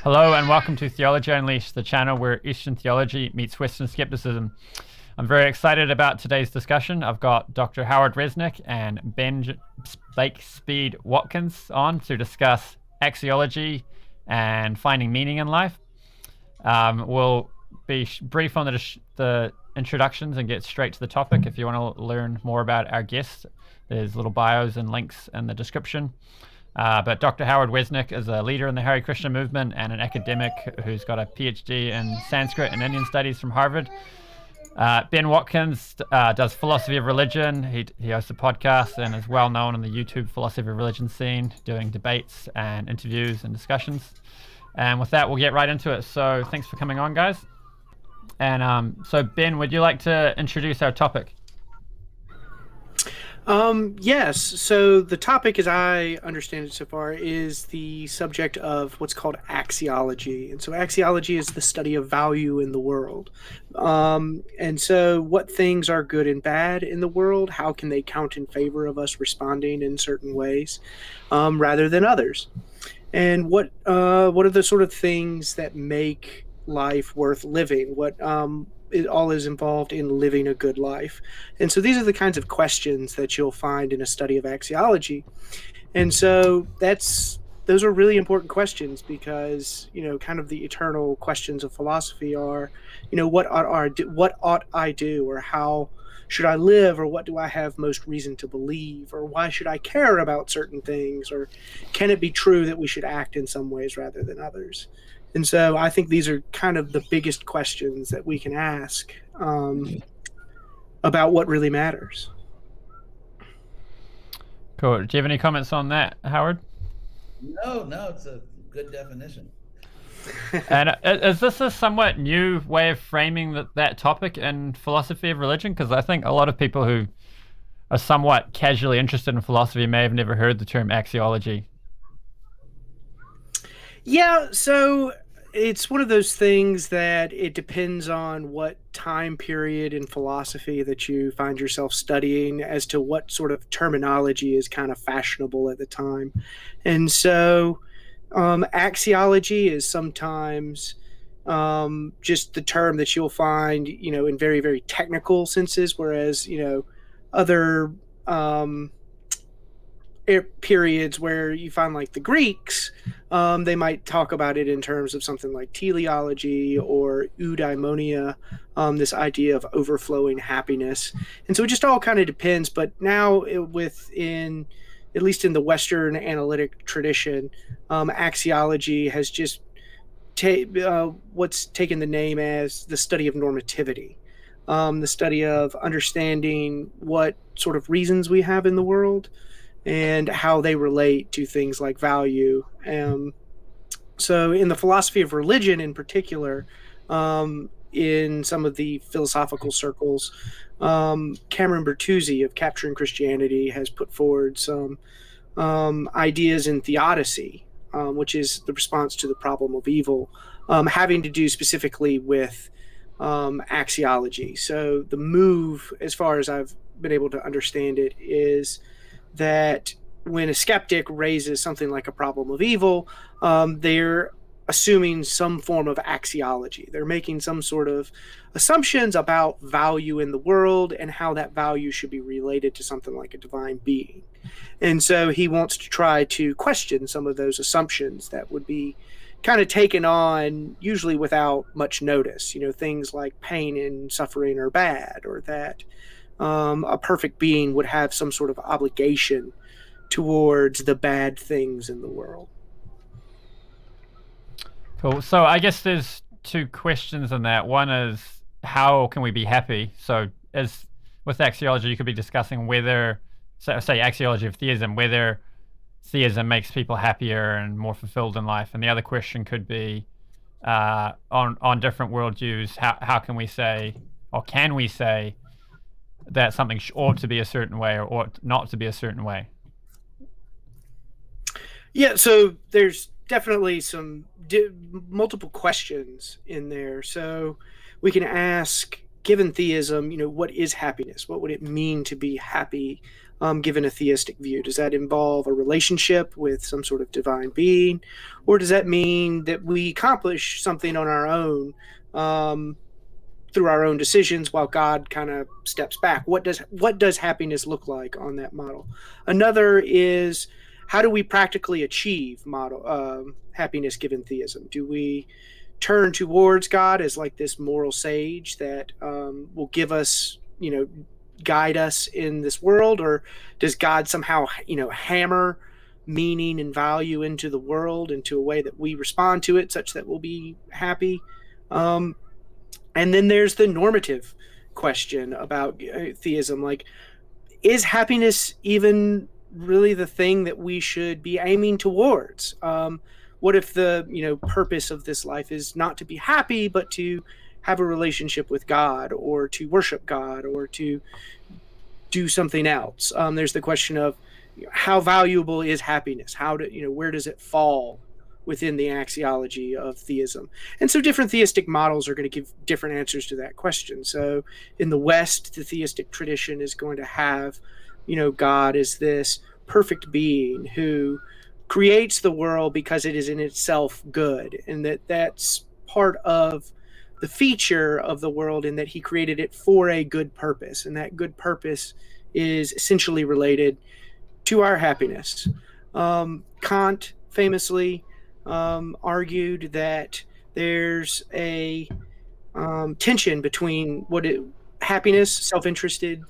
Hello and welcome to Theology Unleashed, the channel where Eastern theology meets Western skepticism. I'm very excited about today's discussion. I've got Dr. Howard Resnick and Ben Speed Watkins on to discuss axiology and finding meaning in life. We'll be brief on the introductions and get straight to the topic. If you want to learn more about our guests, there's little bios and links in the description. But Dr. Howard Resnick is a leader in the Hare Krishna movement and an academic who's got a PhD in Sanskrit and Indian Studies from Harvard. Ben Watkins does philosophy of religion. He hosts a podcast and is well known in the YouTube philosophy of religion scene, doing debates and interviews and discussions. And with that, we'll get right into it. So thanks for coming on, guys. And so Ben, would you like to introduce our topic? Yes. So the topic, as I understand it so far, is the subject of what's called axiology. And so axiology is the study of value in the world. And so what things are good and bad in the world? How can they count in favor of us responding in certain ways, rather than others? And what are the sort of things that make life worth living? What it all is involved in living a good life. And so these are the kinds of questions that you'll find in a study of axiology. And so those are really important questions because, kind of the eternal questions of philosophy are, what ought I do, or how should I live, or what do I have most reason to believe, or why should I care about certain things, or can it be true that we should act in some ways rather than others? And so I think these are kind of the biggest questions that we can ask about what really matters. Cool. Do you have any comments on that, Howard? No, it's a good definition. And is this a somewhat new way of framing that topic in philosophy of religion? Because I think a lot of people who are somewhat casually interested in philosophy may have never heard the term axiology. Yeah, so it's one of those things that it depends on what time period in philosophy that you find yourself studying as to what sort of terminology is kind of fashionable at the time. And so axiology is sometimes just the term that you'll find, in very, very technical senses, whereas, other periods where you find like the Greeks, they might talk about it in terms of something like teleology or eudaimonia, this idea of overflowing happiness. And so it just all kind of depends. But now at least in the Western analytic tradition, axiology has just what's taken the name as the study of normativity, the study of understanding what sort of reasons we have in the world and how they relate to things like value. So in the philosophy of religion in particular, in some of the philosophical circles, Cameron Bertuzzi of Capturing Christianity has put forward some ideas in theodicy, which is the response to the problem of evil, having to do specifically with axiology. So the move, as far as I've been able to understand it, is that when a skeptic raises something like a problem of evil, they're assuming some form of axiology. They're making some sort of assumptions about value in the world and how that value should be related to something like a divine being. And so he wants to try to question some of those assumptions that would be kind of taken on usually without much notice. Things like pain and suffering are bad, or that a perfect being would have some sort of obligation towards the bad things in the world. Cool. So I guess there's two questions in that. One is, how can we be happy? So as with axiology, you could be discussing whether, say axiology of theism, whether theism makes people happier and more fulfilled in life. And the other question could be on different worldviews, how can we say, or can we say, that something ought to be a certain way or ought not to be a certain way? Yeah, so there's definitely some multiple questions in there. So we can ask, given theism, what is happiness? What would it mean to be happy given a theistic view? Does that involve a relationship with some sort of divine being, or does that mean that we accomplish something on our own through our own decisions while God kind of steps back? What does happiness look like on that model? Another is, how do we practically achieve happiness given theism? Do we turn towards God as like this moral sage that will give us, guide us in this world, or does God somehow, hammer meaning and value into the world into a way that we respond to it such that we'll be happy? And then there's the normative question about theism. Like, is happiness even really the thing that we should be aiming towards? What if the purpose of this life is not to be happy, but to have a relationship with God, or to worship God, or to do something else? There's the question of how valuable is happiness? Where does it fall within the axiology of theism? And so different theistic models are going to give different answers to that question. So in the West, the theistic tradition is going to have, God as this perfect being who creates the world because it is in itself good, and that's part of the feature of the world, in that he created it for a good purpose, and that good purpose is essentially related to our happiness. Kant famously argued that there's a tension between happiness, self-interested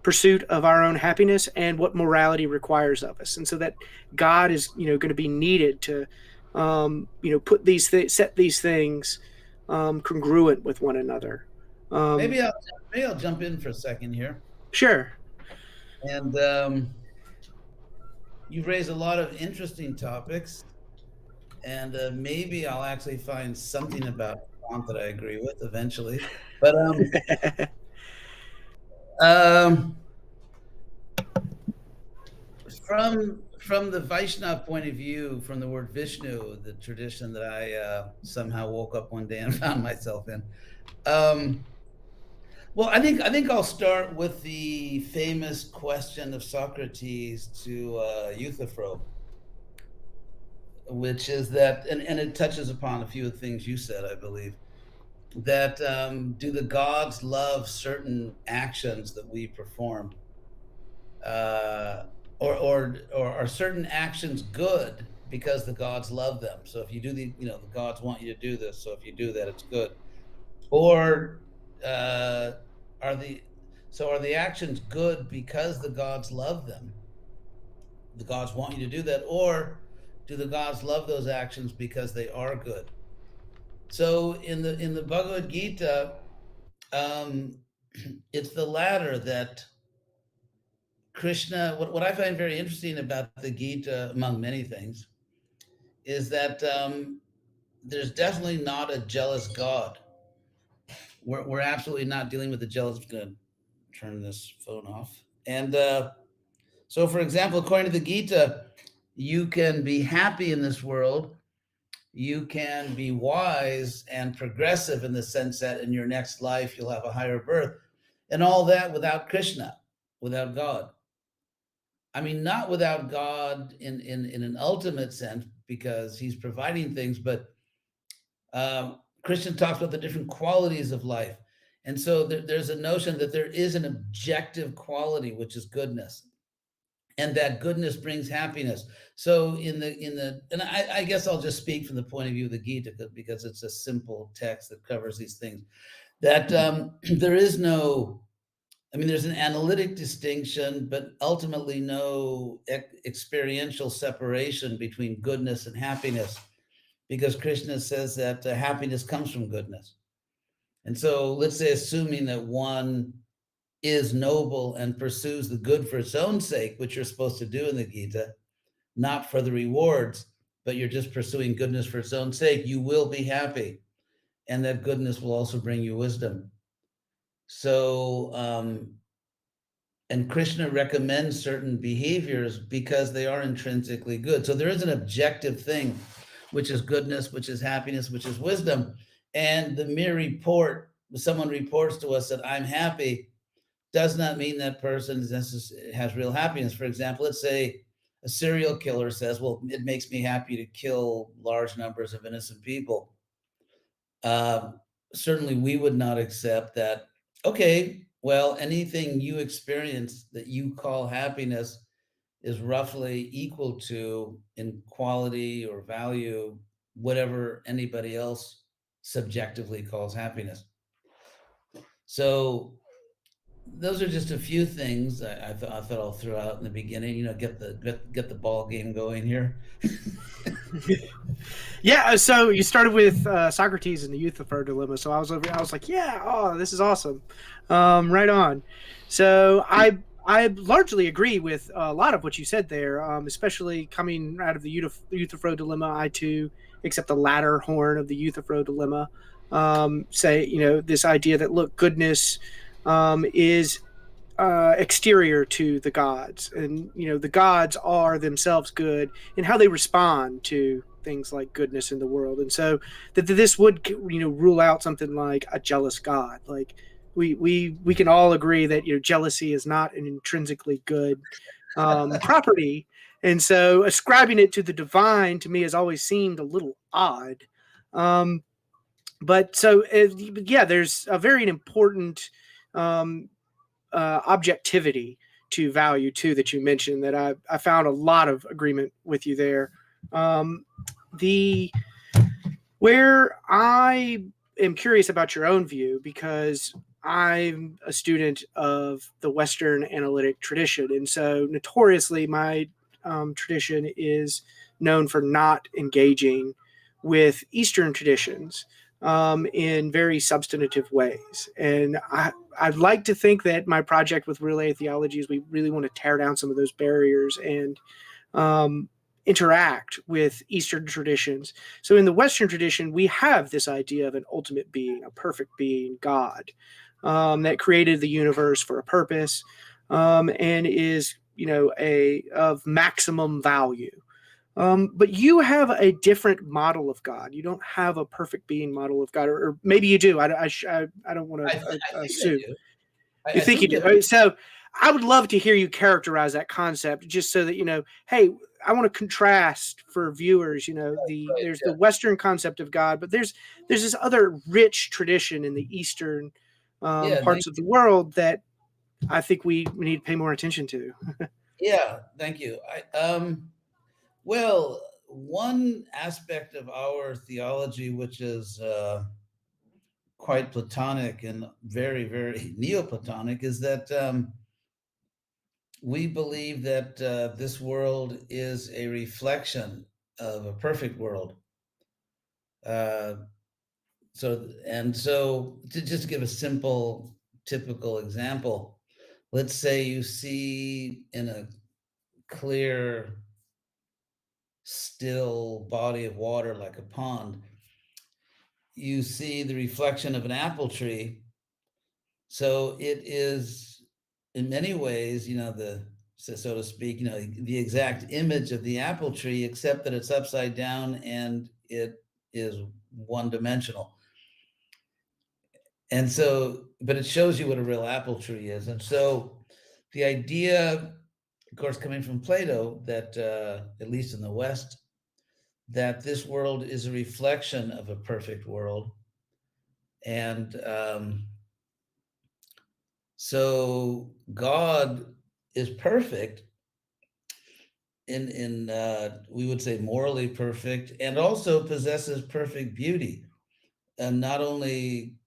pursuit of our own happiness, and what morality requires of us, and so that God is going to be needed to set these things congruent with one another. Maybe I'll jump in for a second here. Sure. And you've raised a lot of interesting topics, and maybe I'll actually find something about Kant that I agree with eventually. But from the Vaishnava point of view, from the word Vishnu, the tradition that I somehow woke up one day and found myself in. Well, I think I'll start with the famous question of Socrates to Euthyphro, which is that, and it touches upon a few of the things you said, I believe, that do the gods love certain actions that we perform, or are certain actions good because the gods love them? So if you do the gods want you to do this, so if you do that, it's good. Or are the actions good because the gods love them? The gods want you to do that, or do the gods love those actions because they are good? So in the Bhagavad Gita, it's the latter, that Krishna. What I find very interesting about the Gita, among many things, is that there's definitely not a jealous God. We're absolutely not dealing with the jealous. I'm going to turn this phone off. And so, for example, according to the Gita, you can be happy in this world. You can be wise and progressive in the sense that in your next life, you'll have a higher birth, and all that without Krishna, without God. I mean, not without God in an ultimate sense, because he's providing things, but Krishna talks about the different qualities of life. And so there's a notion that there is an objective quality, which is goodness, and that goodness brings happiness. So and I guess I'll just speak from the point of view of the Gita, because it's a simple text that covers these things, that there is no, there's an analytic distinction, but ultimately no experiential separation between goodness and happiness, because Krishna says that happiness comes from goodness. And so let's say, assuming that one is noble and pursues the good for its own sake, which you're supposed to do in the Gita, not for the rewards, but you're just pursuing goodness for its own sake, you will be happy. And that goodness will also bring you wisdom. So, and Krishna recommends certain behaviors because they are intrinsically good. So there is an objective thing, which is goodness, which is happiness, which is wisdom. And the mere report, someone reports to us that I'm happy, does not mean that person has real happiness. For example, let's say a serial killer says, well, it makes me happy to kill large numbers of innocent people. Certainly we would not accept that. Okay, well, anything you experience that you call happiness is roughly equal to, in quality or value, whatever anybody else subjectively calls happiness. So those are just a few things I thought I'll throw out in the beginning. Get the ball game going here. Yeah, so you started with Socrates and the Euthyphro dilemma. So I was like, yeah, oh, this is awesome, right on. So I largely agree with a lot of what you said there, especially coming out of the Euthyphro dilemma. I too accept the latter horn of the Euthyphro dilemma. Say, this idea that, look, goodness is exterior to the gods, and the gods are themselves good in how they respond to things like goodness in the world, and so that this would rule out something like a jealous god. Like we can all agree that jealousy is not an intrinsically good property, and so ascribing it to the divine to me has always seemed a little odd. But so yeah, there's a very important objectivity to value too that you mentioned, that I found a lot of agreement with you there. The where I am curious about your own view, because I'm a student of the Western analytic tradition, and so notoriously my tradition is known for not engaging with Eastern traditions in very substantive ways. And I'd like to think that my project with Real Atheology is we really want to tear down some of those barriers and interact with Eastern traditions. So in the Western tradition, we have this idea of an ultimate being, a perfect being, God, that created the universe for a purpose, and is, of maximum value. But you have a different model of God. You don't have a perfect being model of God, or maybe you do. I don't want to assume. You think you do. So I would love to hear you characterize that concept, just so that, hey, I want to contrast for viewers, there's the Western concept of God, but there's this other rich tradition in the Eastern parts of the world that I think we need to pay more attention to. Yeah, thank you. Well, one aspect of our theology, which is quite Platonic and very, very Neoplatonic, is that we believe that this world is a reflection of a perfect world. So to just give a simple, typical example, let's say you see in a clear, still body of water like a pond, you see the reflection of an apple tree. So it is in many ways, so to speak, the exact image of the apple tree, except that it's upside down and it is one dimensional. And so, but it shows you what a real apple tree is. And so the idea, of course, coming from Plato, that at least in the West, that this world is a reflection of a perfect world. And so God is perfect in we would say morally perfect, and also possesses perfect beauty, and not only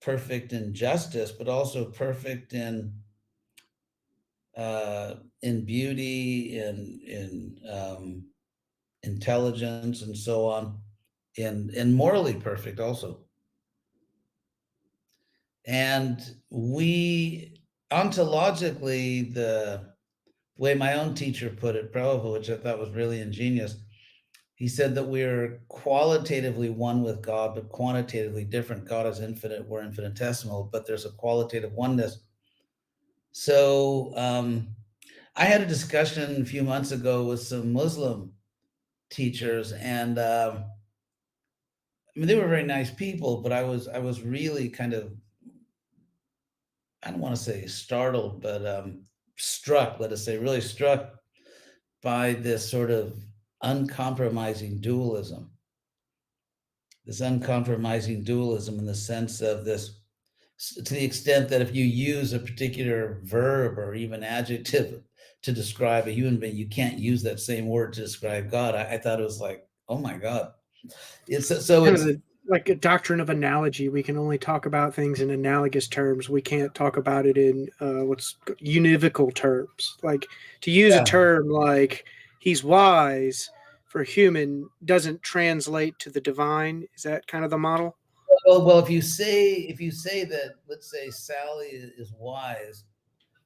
perfect in justice, but also perfect in beauty, in intelligence, and so on, and morally perfect also. And we ontologically, the way my own teacher put it, Prabhupada, which I thought was really ingenious, he said that we're qualitatively one with God, but quantitatively different. God is infinite, we're infinitesimal, but there's a qualitative oneness. So I had a discussion a few months ago with some Muslim teachers, and I mean, they were very nice people, but I was really kind of I don't want to say startled, but struck, let us say, really struck by this sort of uncompromising dualism. This uncompromising dualism in the sense of this, to the extent that if you use a particular verb or even adjective to describe a human being, you can't use that same word to describe God. I thought it was like, oh my God. It's so Kind it's of like a doctrine of analogy. We can only talk about things in analogous terms. We can't talk about it in what's univocal terms. Like to use a yeah. term like he's wise for human doesn't translate to the divine. Is that kind of the model? Well, if you say that, let's say Sally is wise,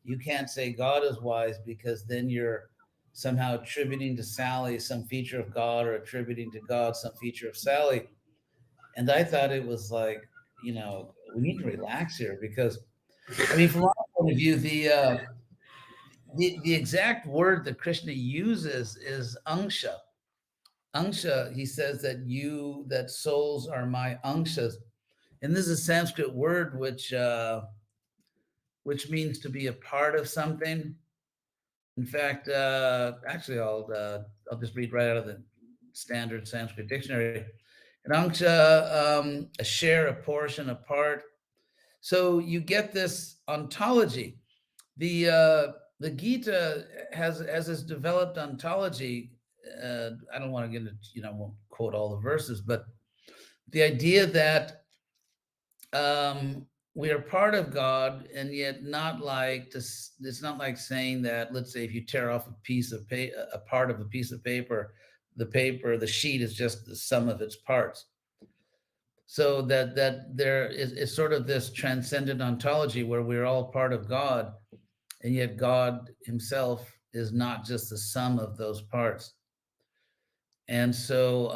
you can't say God is wise, because then you're somehow attributing to Sally some feature of God, or attributing to God some feature of Sally. And I thought it was like, we need to relax here, because I mean, from our point of view, the exact word that Krishna uses is angsha. Angsha, he says that souls are my angshas. And this is a Sanskrit word which means to be a part of something. In fact, actually, I'll just read right out of the standard Sanskrit dictionary. An anksha, a share, a portion, a part. So you get this ontology. The Gita has this developed ontology. I don't want to get into, won't quote all the verses, but the idea that we are part of God, and yet not like this. It's not like saying that, let's say, if you tear off a part of a piece of paper, the sheet is just the sum of its parts. So that there is sort of this transcendent ontology where we're all part of God, and yet God himself is not just the sum of those parts. And so,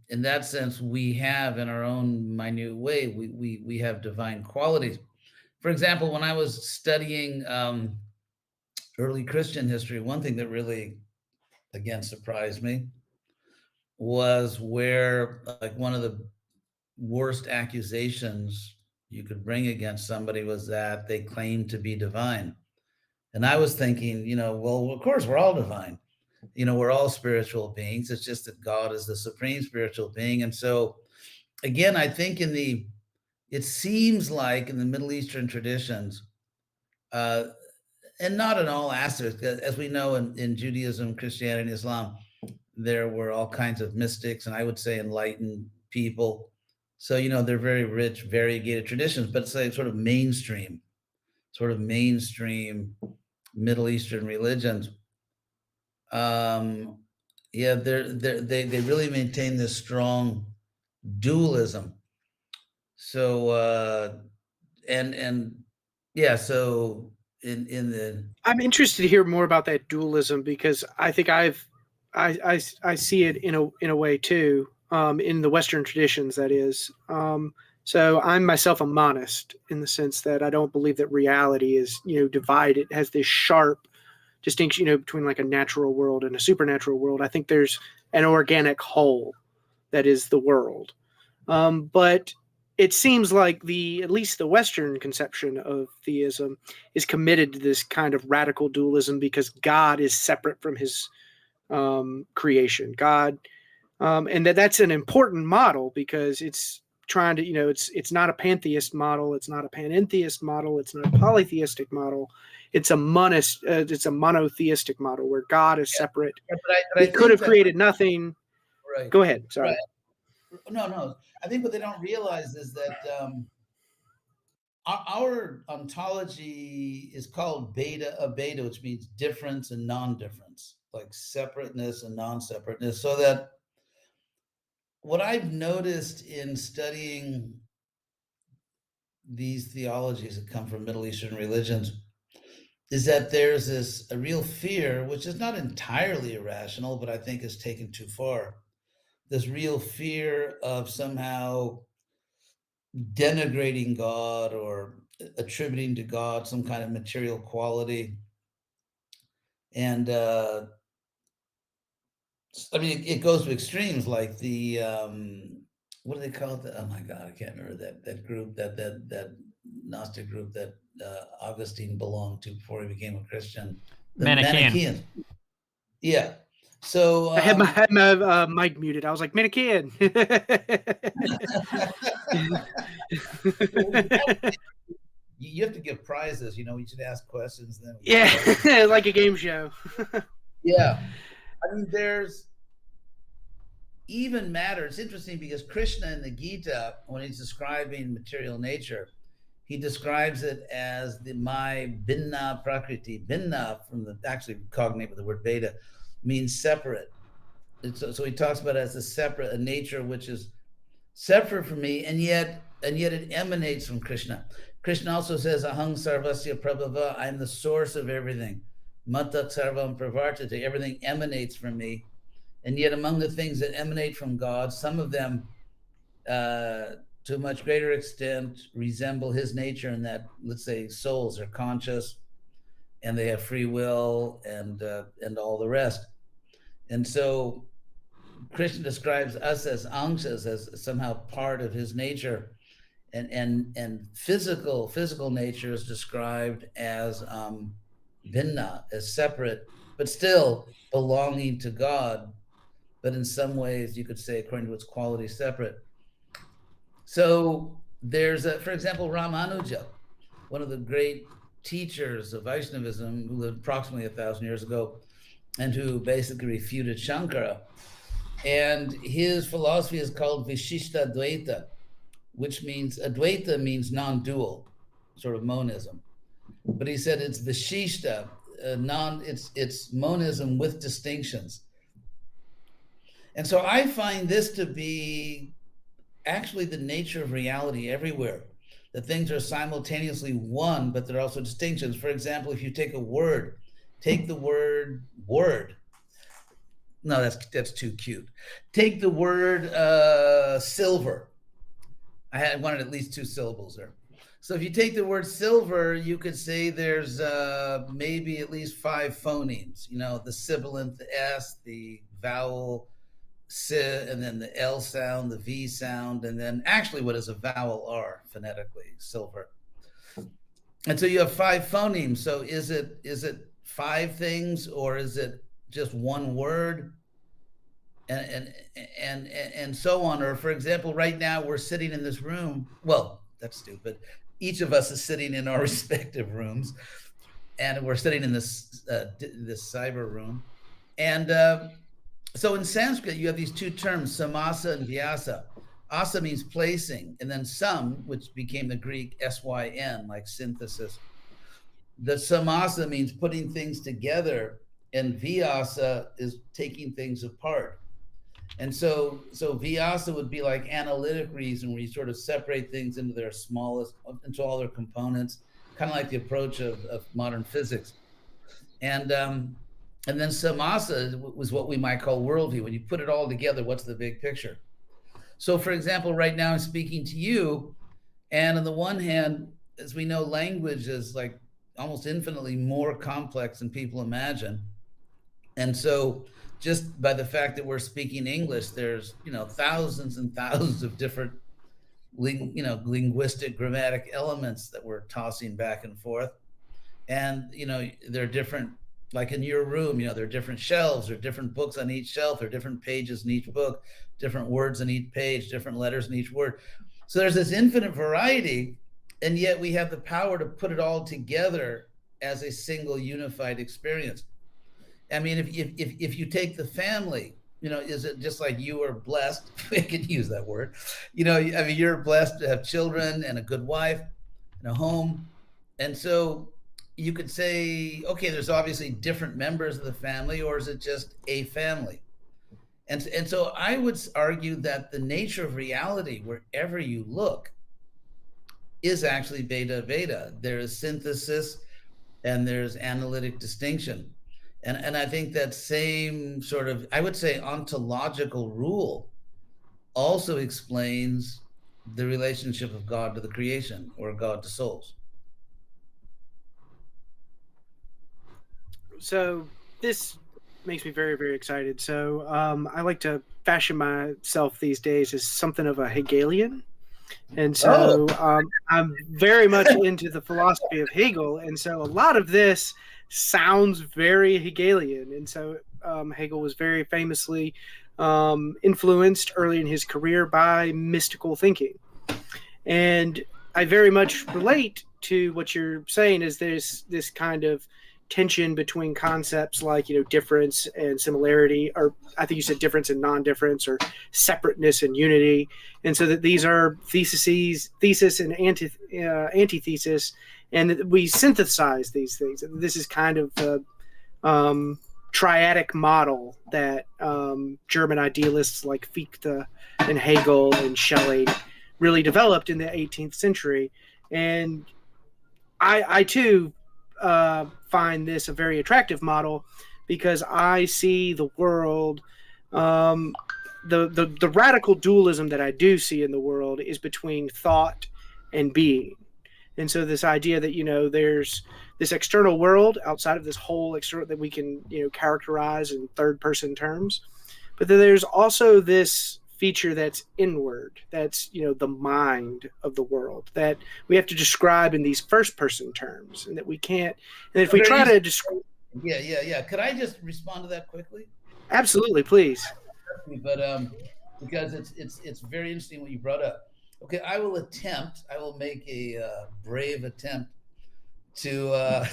in that sense, we have, in our own minute way, we have divine qualities. For example, when I was studying early Christian history, one thing that really, again, surprised me was where, like, one of the worst accusations you could bring against somebody was that they claimed to be divine. And I was thinking, well, of course, we're all divine. We're all spiritual beings. It's just that God is the supreme spiritual being. And so, again, I think it seems like in the Middle Eastern traditions, and not in all aspects, as we know in Judaism, Christianity, and Islam, there were all kinds of mystics, and I would say enlightened people. So, they're very rich, variegated traditions, but it's like sort of mainstream Middle Eastern religions. Yeah, they really maintain this strong dualism. So and yeah, so in the I'm interested to hear more about that dualism because I think I see it in a way too, in the Western traditions, that is. So I'm myself a monist in the sense that I don't believe that reality is divided, it has this sharp distinction between like a natural world and a supernatural world. I think there's an organic whole that is the world. But it seems like at least the Western conception of theism is committed to this kind of radical dualism because God is separate from his creation. God, and that's an important model because it's trying to, it's not a pantheist model, it's not a panentheist model, it's not a polytheistic model. It's a it's a monotheistic model where God is separate. but I He could think have that, created nothing. right, Go ahead. Sorry. right. No. I think what they don't realize is that our ontology is called beta, which means difference and non-difference, like separateness and non-separateness. So that what I've noticed in studying these theologies that come from Middle Eastern religions is that there's a real fear, which is not entirely irrational, but I think is taken too far. This real fear of somehow denigrating God or attributing to God some kind of material quality. And I mean, it goes to extremes like the what do they call it? Oh my God, I can't remember that group that Gnostic group that Augustine belonged to before he became a Christian. The Manichaean. Manichaeans. Yeah. So I had my mic muted. I was like, Manichaean. you have to give prizes. You know, we should ask questions. Then yeah, like a game show. Yeah. I mean, there's even matter. It's interesting because Krishna in the Gita, when he's describing material nature, he describes it as my binna prakriti. Binna, from the actually cognate with the word beta, means separate. So he talks about it as a nature which is separate from me, and yet it emanates from Krishna. Krishna also says, Aham sarvasya prabhava, I'm the source of everything. Matat sarvam pravartate, everything emanates from me. And yet among the things that emanate from God, some of them to a much greater extent resemble his nature in that, let's say, souls are conscious and they have free will and all the rest. And so Krishna describes us as anshas, as somehow part of his nature, and physical nature is described as bhinna, as separate, but still belonging to God, but in some ways you could say, according to its quality, separate. So there's, for example, Ramanuja, one of the great teachers of Vaishnavism, who lived approximately 1,000 years ago, and who basically refuted Shankara. And his philosophy is called Vishishta Dvaita, which means, Advaita means non-dual, sort of monism. But he said it's Vishishta, it's monism with distinctions. And so I find this to be actually the nature of reality everywhere, that things are simultaneously one, but there are also distinctions. For example, if you take a word, take the word word. No, that's too cute. Take the word silver. I wanted at least 2 syllables there. So if you take the word silver, you could say there's maybe at least 5 phonemes. You know, the sibilant, the S, the vowel si, and then the L sound, the V sound, and then actually what is a vowel R phonetically, silver. And so you have 5 phonemes. So is it 5 things, or is it just one word? And so on. Or for example, right now we're sitting in this room. Well, that's stupid. Each of us is sitting in our respective rooms, and we're sitting in this cyber room. And so in Sanskrit, you have these 2 terms, samasa and vyasa. Asa means placing, and then sam, which became the Greek syn, like synthesis. The samasa means putting things together, and vyasa is taking things apart. And so vyasa would be like analytic reason, where you sort of separate things into their smallest, into all their components, kind of like the approach of modern physics. And then samasa was what we might call worldview. When you put it all together, what's the big picture? So for example, right now I'm speaking to you, and on the one hand, as we know, language is like almost infinitely more complex than people imagine. And so just by the fact that we're speaking English, there's, thousands and thousands of different, linguistic grammatic elements that we're tossing back and forth. And, there are different, like in your room, there are different shelves, there are different books on each shelf, there are different pages in each book, different words in each page, different letters in each word. So there's this infinite variety, and yet we have the power to put it all together as a single unified experience. I mean, if you take the family, is it just like you are blessed? I can use that word. You're blessed to have children and a good wife and a home. And so you could say, okay, there's obviously different members of the family, or is it just a family? And so I would argue that the nature of reality, wherever you look, is actually beta. There is synthesis and there's analytic distinction. And I think that same sort of, I would say, ontological rule also explains the relationship of God to the creation, or God to souls. So this makes me very, very excited. So I like to fashion myself these days as something of a Hegelian. And Oh, so I'm very much into the philosophy of Hegel. And so a lot of this sounds very Hegelian. And so Hegel was very famously influenced early in his career by mystical thinking. And I very much relate to what you're saying is there's this kind of tension between concepts like, difference and similarity, or I think you said difference and non-difference, or separateness and unity. And so that these are thesis and antithesis, and we synthesize these things. And this is kind of the triadic model that German idealists like Fichte and Hegel and Schelling really developed in the 18th century. And I too find this a very attractive model because I see the world, the radical dualism that I do see in the world is between thought and being. And so this idea that, there's this external world outside of this whole external that we can, characterize in third person terms. But then there's also this feature that's inward, that's, the mind of the world that we have to describe in these first person terms, and that we can't. And if we try to describe. Yeah. Could I just respond to that quickly? Absolutely, please. But because it's very interesting what you brought up. Okay, I will make a brave attempt to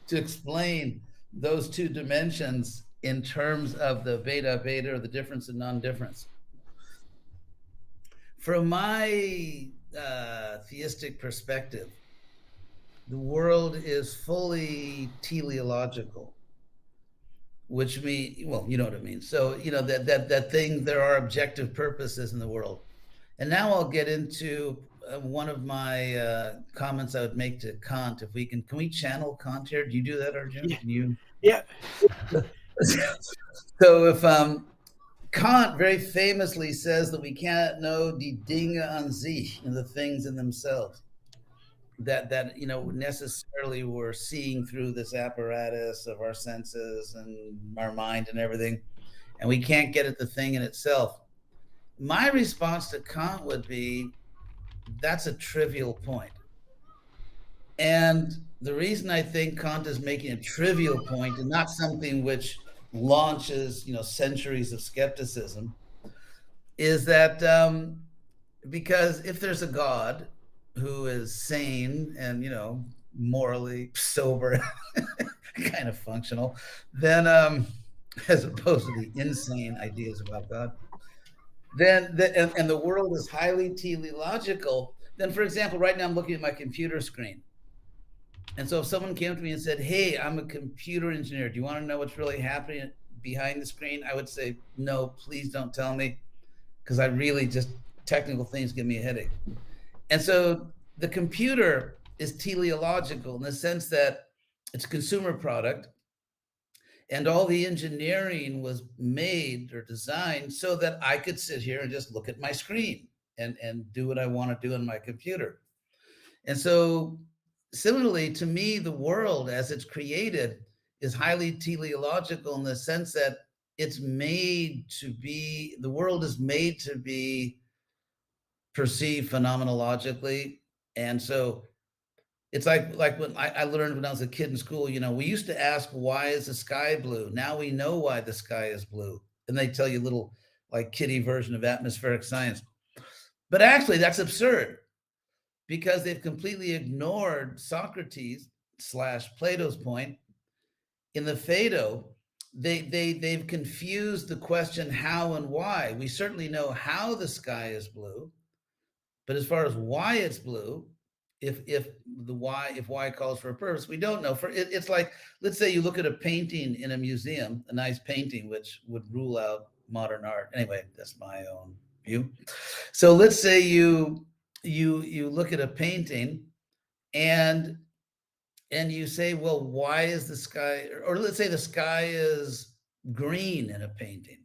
to explain those two dimensions in terms of the beta or the difference and non-difference. From my theistic perspective, the world is fully teleological, which means, well, you know what I mean. So, that thing, there are objective purposes in the world. And now I'll get into one of my comments I would make to Kant. If we can we channel Kant here? Do you do that, Arjun? Yeah. Can you? Yeah. So if Kant very famously says that we can't know die Dinge an sich, the things in themselves, that necessarily we're seeing through this apparatus of our senses and our mind and everything, and we can't get at the thing in itself. My response to Kant would be, that's a trivial point. And the reason I think Kant is making a trivial point and not something which launches, centuries of skepticism, is that because if there's a God who is sane and, morally sober, kind of functional, then as opposed to the insane ideas about God, then and the world is highly teleological, then, for example, right now I'm looking at my computer screen. And so if someone came to me and said, hey, I'm a computer engineer, do you want to know what's really happening behind the screen? I would say, no, please don't tell me, because I really just, technical things give me a headache. And so the computer is teleological in the sense that it's a consumer product, and all the engineering was made or designed so that I could sit here and just look at my screen and do what I want to do on my computer. And so similarly, to me, the world as it's created is highly teleological in the sense that it's made to be, the world is made to be perceived phenomenologically. And so it's like when I learned when I was a kid in school, we used to ask, why is the sky blue? Now we know why the sky is blue. And they tell you a little like kiddie version of atmospheric science. But actually that's absurd, because they've completely ignored Socrates / Plato's point. In the Phaedo, they've confused the question how and why. We certainly know how the sky is blue, but as far as why it's blue, if why calls for a purpose, we don't know. It's like, let's say you look at a painting in a museum, a nice painting, which would rule out modern art. Anyway, that's my own view. So let's say you look at a painting and you say, well, why is the sky, or let's say the sky is green in a painting.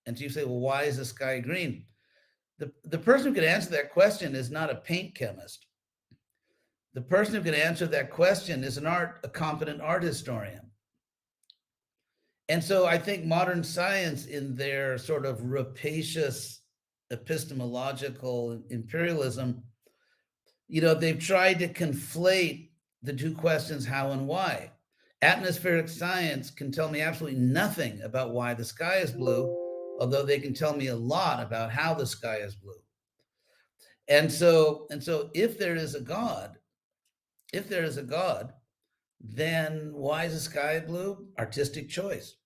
And so you say, well, why is the sky green? The person who could answer that question is not a paint chemist. The person who could answer that question is a competent art historian. And so I think modern science, in their sort of rapacious epistemological imperialism, they've tried to conflate the two questions, how and why. Atmospheric science can tell me absolutely nothing about why the sky is blue, although they can tell me a lot about how the sky is blue. And so if there is a God, then why is the sky blue? Artistic choice.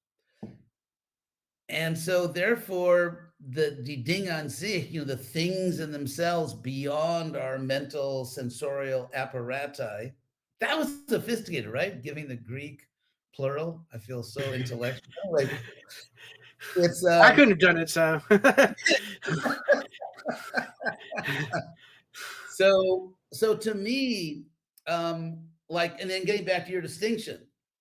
And so therefore, the Dinge an sich, the things in themselves beyond our mental sensorial apparati, that was sophisticated, right? Giving the Greek plural. I feel so intellectual. Like, it's I couldn't have done it, so. So to me, and then getting back to your distinction,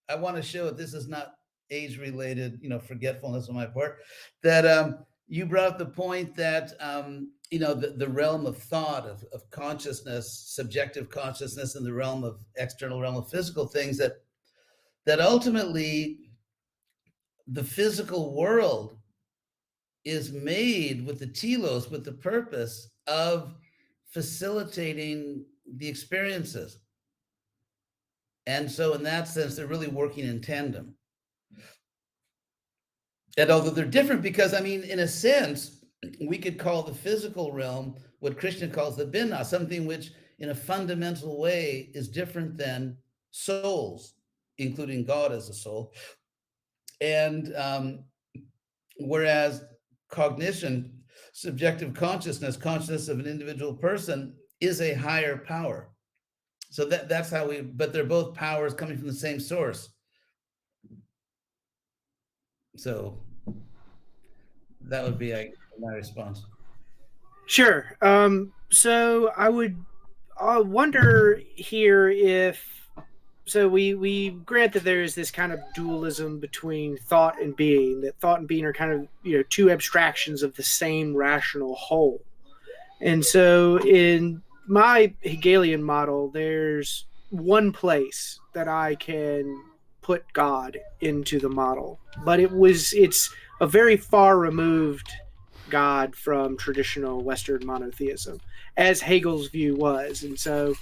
I want to show that this is not age-related, forgetfulness on my part, that you brought up the point that, the realm of thought, of consciousness, subjective consciousness, and the realm of external realm of physical things, that ultimately the physical world is made with the telos, with the purpose of facilitating the experiences. And so in that sense, they're really working in tandem. And although they're different, because, in a sense, we could call the physical realm what Krishna calls the binna, something which in a fundamental way is different than souls, including God as a soul. And whereas cognition, subjective consciousness of an individual person is a higher power. So that's how but they're both powers coming from the same source. So that would be my response. Sure. So I would wonder here if, so we grant that there is this kind of dualism between thought and being, that thought and being are kind of, two abstractions of the same rational whole. And so in my Hegelian model, there's one place that I can put God into the model, but it's a very far removed God from traditional Western monotheism, as Hegel's view was. And so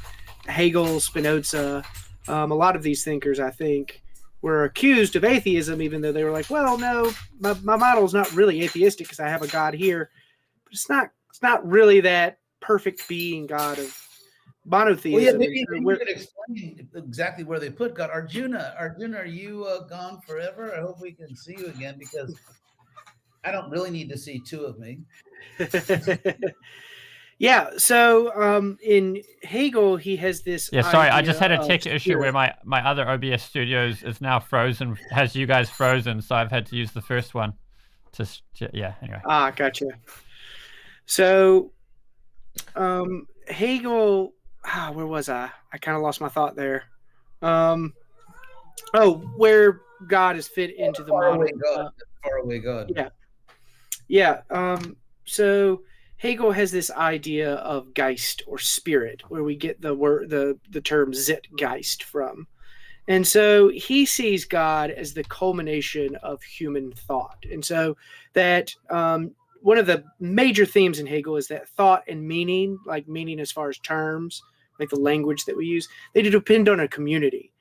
Hegel, Spinoza, a lot of these thinkers, I think, were accused of atheism, even though they were like, well, no, my model is not really atheistic because I have a God here, but it's not really that perfect being God of monotheism. Well, yeah, maybe you could explain exactly where they put God. Arjuna, are you gone forever? I hope we can see you again, because I don't really need to see two of me. Yeah, so in Hegel, he has this. Yeah, sorry, I just had a tech issue where my other OBS Studios is now frozen, has you guys frozen, so I've had to use the first one. Yeah, anyway. Gotcha. So Hegel, where was I? I kind of lost my thought there. Where God is fit into the model. Faraway God. Yeah. So Hegel has this idea of Geist or spirit, where we get the term Zeitgeist from. And so he sees God as the culmination of human thought. And so that one of the major themes in Hegel is that thought and meaning, like meaning as far as terms, like the language that we use, they depend on a community.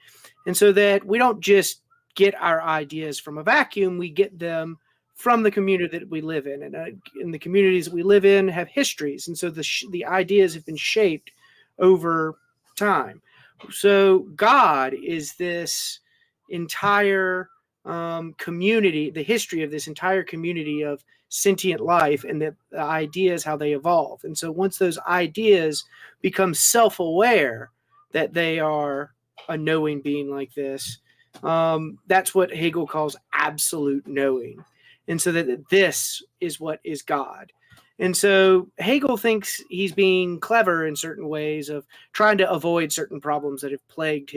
And so that we don't just get our ideas from a vacuum, we get them from the community that we live in. And the communities that we live in have histories. And so the ideas have been shaped over time. So God is this entire community, the history of this entire community of sentient life, and the ideas, how they evolve. And so once those ideas become self-aware that they are a knowing being like this, that's what Hegel calls absolute knowing. And so that this is what is God. And so Hegel thinks he's being clever in certain ways of trying to avoid certain problems that have plagued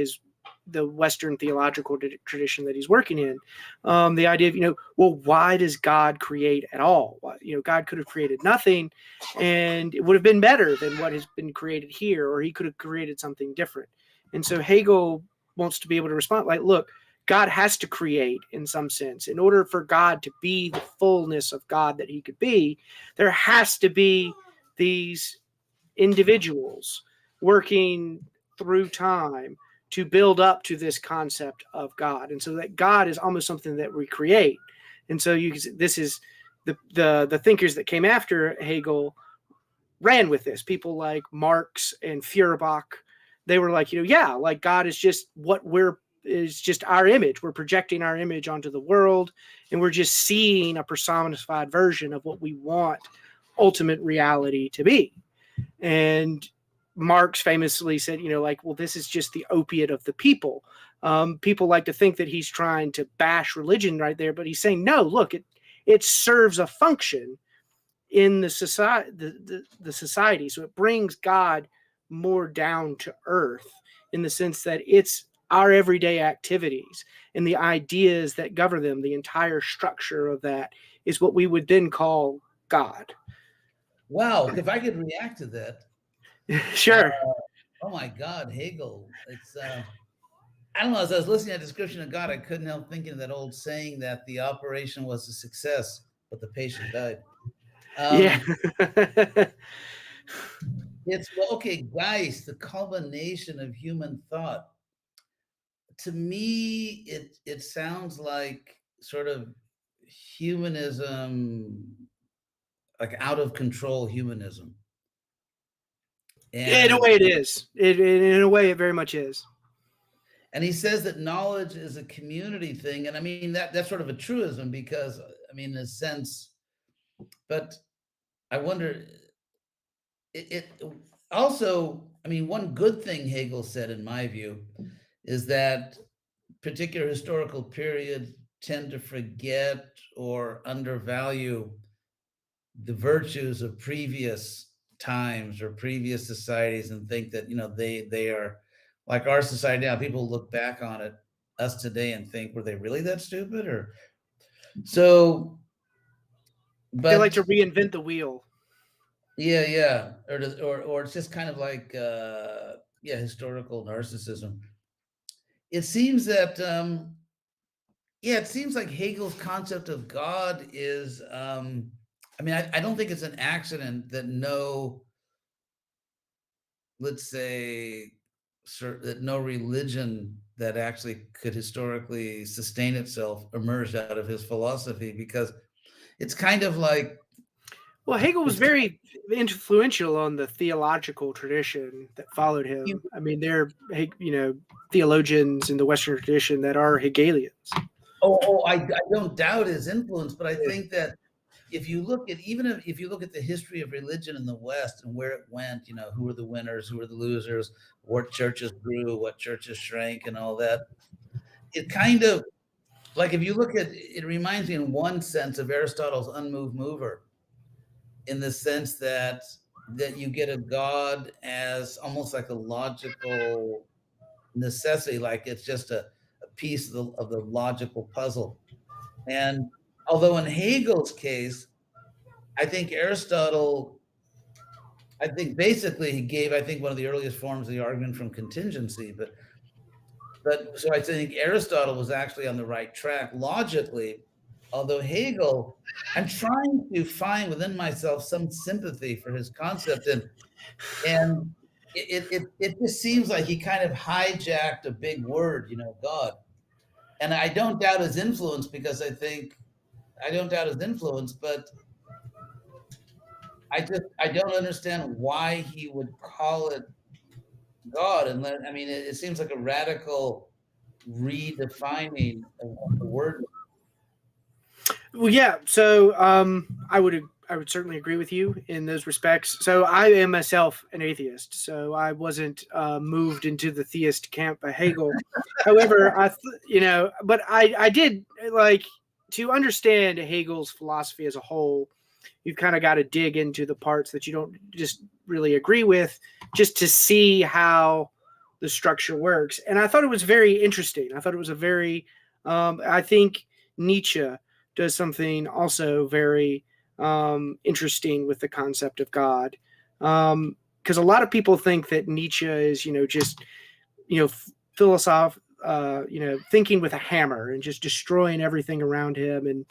the Western theological tradition that he's working in. The idea of, why does God create at all? God could have created nothing, and it would have been better than what has been created here, or he could have created something different. And so Hegel wants to be able to respond like, look, God has to create in some sense. In order for God to be the fullness of God that he could be, there has to be these individuals working through time to build up to this concept of God. And so that God is almost something that we create. And so this is the thinkers that came after Hegel ran with this. People like Marx and Feuerbach, they were like, yeah, like God is just is just our image. We're projecting our image onto the world, and we're just seeing a personified version of what we want ultimate reality to be. And Marx famously said, well, this is just the opiate of the people. People like to think that he's trying to bash religion right there, but he's saying, no, look, it serves a function in the society. So it brings God more down to earth in the sense that it's our everyday activities and the ideas that govern them. The entire structure of that is what we would then call God. Wow. If I could react to that. Sure. Oh my God, Hegel. It's, I don't know, as I was listening to that description of God, I couldn't help thinking of that old saying that the operation was a success, but the patient died. Yeah. It's, okay, Geist, the culmination of human thought. To me, it sounds like sort of humanism, like out of control humanism. And in a way it is. In a way it very much is. And he says that knowledge is a community thing. And I mean, that's sort of a truism because, I mean, in a sense, but I wonder, it also, I mean, one good thing Hegel said, in my view, is that particular historical periods tend to forget or undervalue the virtues of previous times or previous societies and think that, they are like our society now. People look back on it, us today, and think, were they really that stupid? Or so, but they like to reinvent the wheel. Yeah. Or it's just kind of like, historical narcissism. It seems that, it seems like Hegel's concept of God is, I mean, I don't think it's an accident that let's say, that no religion that actually could historically sustain itself emerged out of his philosophy, because it's kind of like, well, Hegel was very influential on the theological tradition that followed him. I mean, there are, theologians in the Western tradition that are Hegelians. I don't doubt his influence, but I think that if you look at, if you look at the history of religion in the West and where it went, who were the winners, who were the losers, what churches grew, what churches shrank, and all that, it kind of, like, if you look at, it reminds me in one sense of Aristotle's unmoved mover, in the sense that you get a God as almost like a logical necessity, like it's just a piece of the logical puzzle. And although in Hegel's case, I think Aristotle, basically he gave, one of the earliest forms of the argument from contingency, but so I think Aristotle was actually on the right track logically, although Hegel, I'm trying to find within myself some sympathy for his concept, and it just seems like he kind of hijacked a big word, God. And I don't doubt his influence, because I don't doubt his influence, but I don't understand why he would call it God. And I mean, it seems like a radical redefining of the word. Well, yeah. So I would certainly agree with you in those respects. So I am myself an atheist. So I wasn't moved into the theist camp by Hegel. However, but I did like to understand Hegel's philosophy as a whole. You've kind of got to dig into the parts that you don't just really agree with, just to see how the structure works. And I thought it was very interesting. I thought it was a very, I think Nietzsche does something also very interesting with the concept of God. Because a lot of people think that Nietzsche is, just, thinking with a hammer and just destroying everything around him, and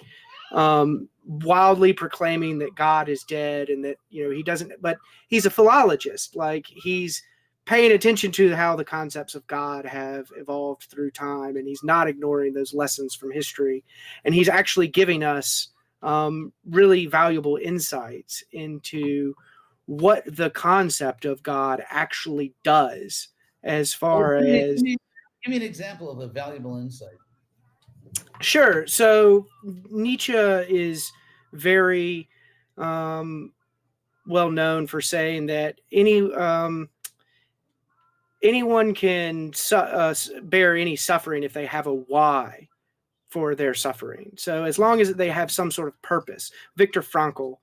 wildly proclaiming that God is dead and that, he doesn't, but he's a philologist. Like, he's paying attention to how the concepts of God have evolved through time, and he's not ignoring those lessons from history. And he's actually giving us really valuable insights into what the concept of God actually does, as far as... Give me an example of a valuable insight. Sure. So Nietzsche is very well known for saying that anyone can bear any suffering if they have a why for their suffering. So as long as they have some sort of purpose. Viktor Frankl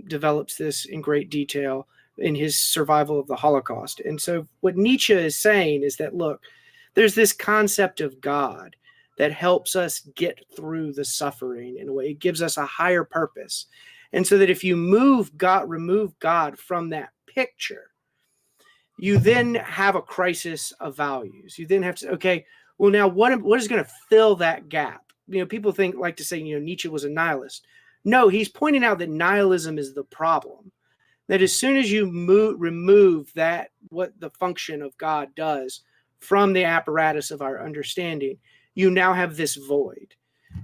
develops this in great detail in his Survival of the Holocaust. And so what Nietzsche is saying is that, look, there's this concept of God that helps us get through the suffering in a way. It gives us a higher purpose. And so that if you remove God from that picture, you then have a crisis of values. You then have to, okay, well, now what is going to fill that gap? People like to say, Nietzsche was a nihilist. No, he's pointing out that nihilism is the problem. That as soon as you remove that, what the function of God does from the apparatus of our understanding, you now have this void.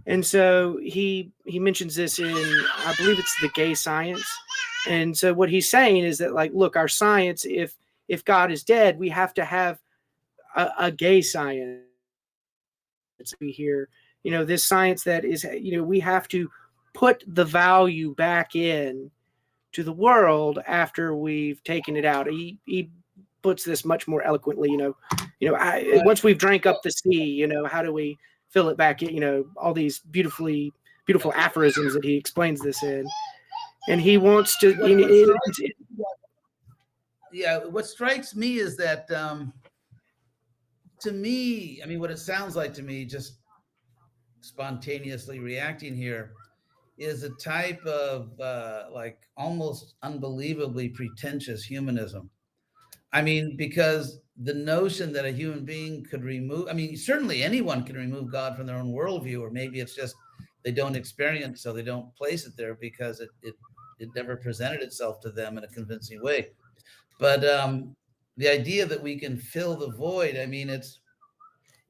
And so he mentions this in, I believe it's The Gay Science. And so what he's saying is that, like, look, our science, if God is dead, we have to have a gay science. We hear, this science that is, we have to put the value back in to the world after we've taken it out. He puts this much more eloquently, once we've drank up the sea, how do we fill it back in, all these beautiful aphorisms that he explains this in. And he wants to, what strikes me is that, to me, what it sounds like to me, just spontaneously reacting here, is a type of like almost unbelievably pretentious humanism. Because the notion that a human being could remove, certainly anyone can remove God from their own worldview, or maybe it's just they don't experience, so they don't place it there because it never presented itself to them in a convincing way. But the idea that we can fill the void, it's,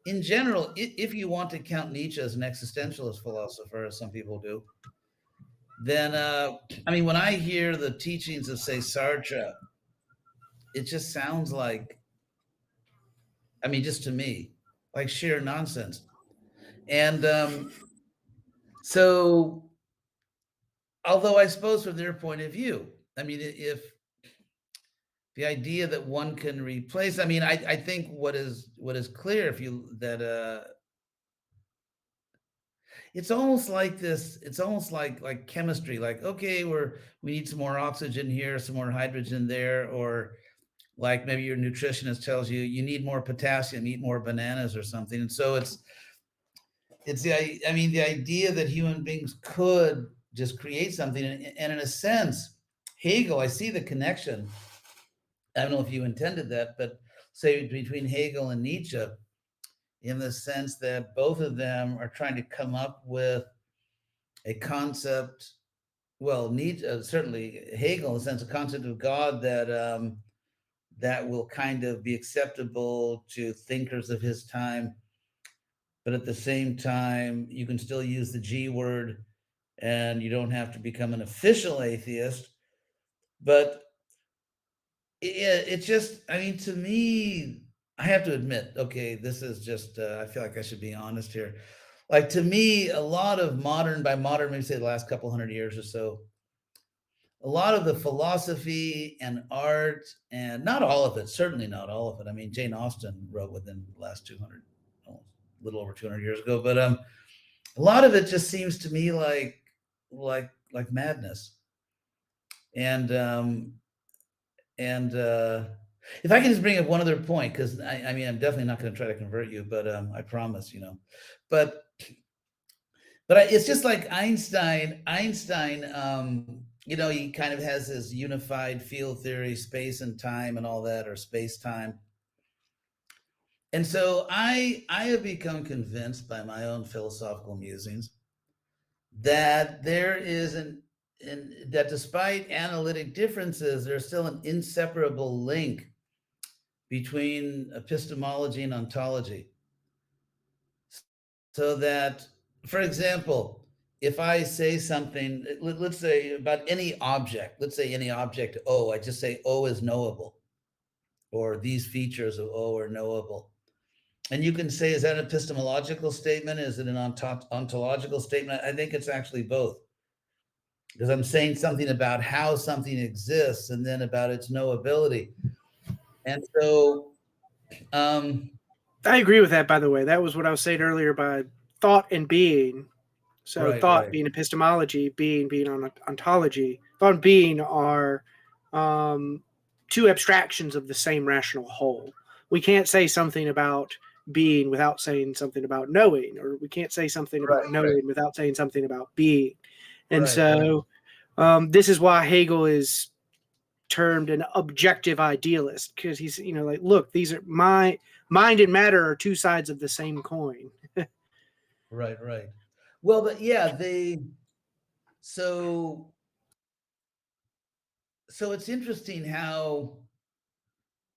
in general, if you want to count Nietzsche as an existentialist philosopher, as some people do, then, when I hear the teachings of, say, Sartre, it just sounds like, just to me, like sheer nonsense. And so, although I suppose from their point of view, if the idea that one can replace, I think what is clear, it's almost like this, it's almost like chemistry, like, okay, we need some more oxygen here, some more hydrogen there, or like maybe your nutritionist tells you need more potassium, eat more bananas or something. And so it's the idea that human beings could just create something. And in a sense, Hegel, I see the connection. I don't know if you intended that, but say between Hegel and Nietzsche, in the sense that both of them are trying to come up with a concept. Well, Nietzsche, certainly Hegel, in the sense, a concept of God that will kind of be acceptable to thinkers of his time, but at the same time, you can still use the G word, and you don't have to become an official atheist. But it's just, to me, I have to admit, okay, this is just, I feel like I should be honest here. Like, to me, a lot of by modern, maybe say the last couple hundred years or so, a lot of the philosophy and art, and not all of it, certainly not all of it. Jane Austen wrote within the last 200, a little over 200 years ago, but a lot of it just seems to me like madness. And if I can just bring up one other point, because I'm definitely not going to try to convert you, but I promise, but it's just like Einstein, he kind of has his unified field theory, space and time and all that, or space time. And so I have become convinced by my own philosophical musings that there is that despite analytic differences, there's still an inseparable link between epistemology and ontology. So that, for example, if I say something, let's say about any object, let's say any object O, I just say O is knowable, or these features of O are knowable. And you can say, is that an epistemological statement? Is it an ontological statement? I think it's actually both. Because I'm saying something about how something exists and then about its knowability. And so I agree with that, by the way. That was what I was saying earlier by thought and being. So thought being epistemology, being on ontology. Thought and being are two abstractions of the same rational whole. We can't say something about being without saying something about knowing, or we can't say something about knowing without saying something about being. And this is why Hegel is termed an objective idealist, because he's, like, look, these are mind and matter are two sides of the same coin. Right. Well, but yeah, so it's interesting how,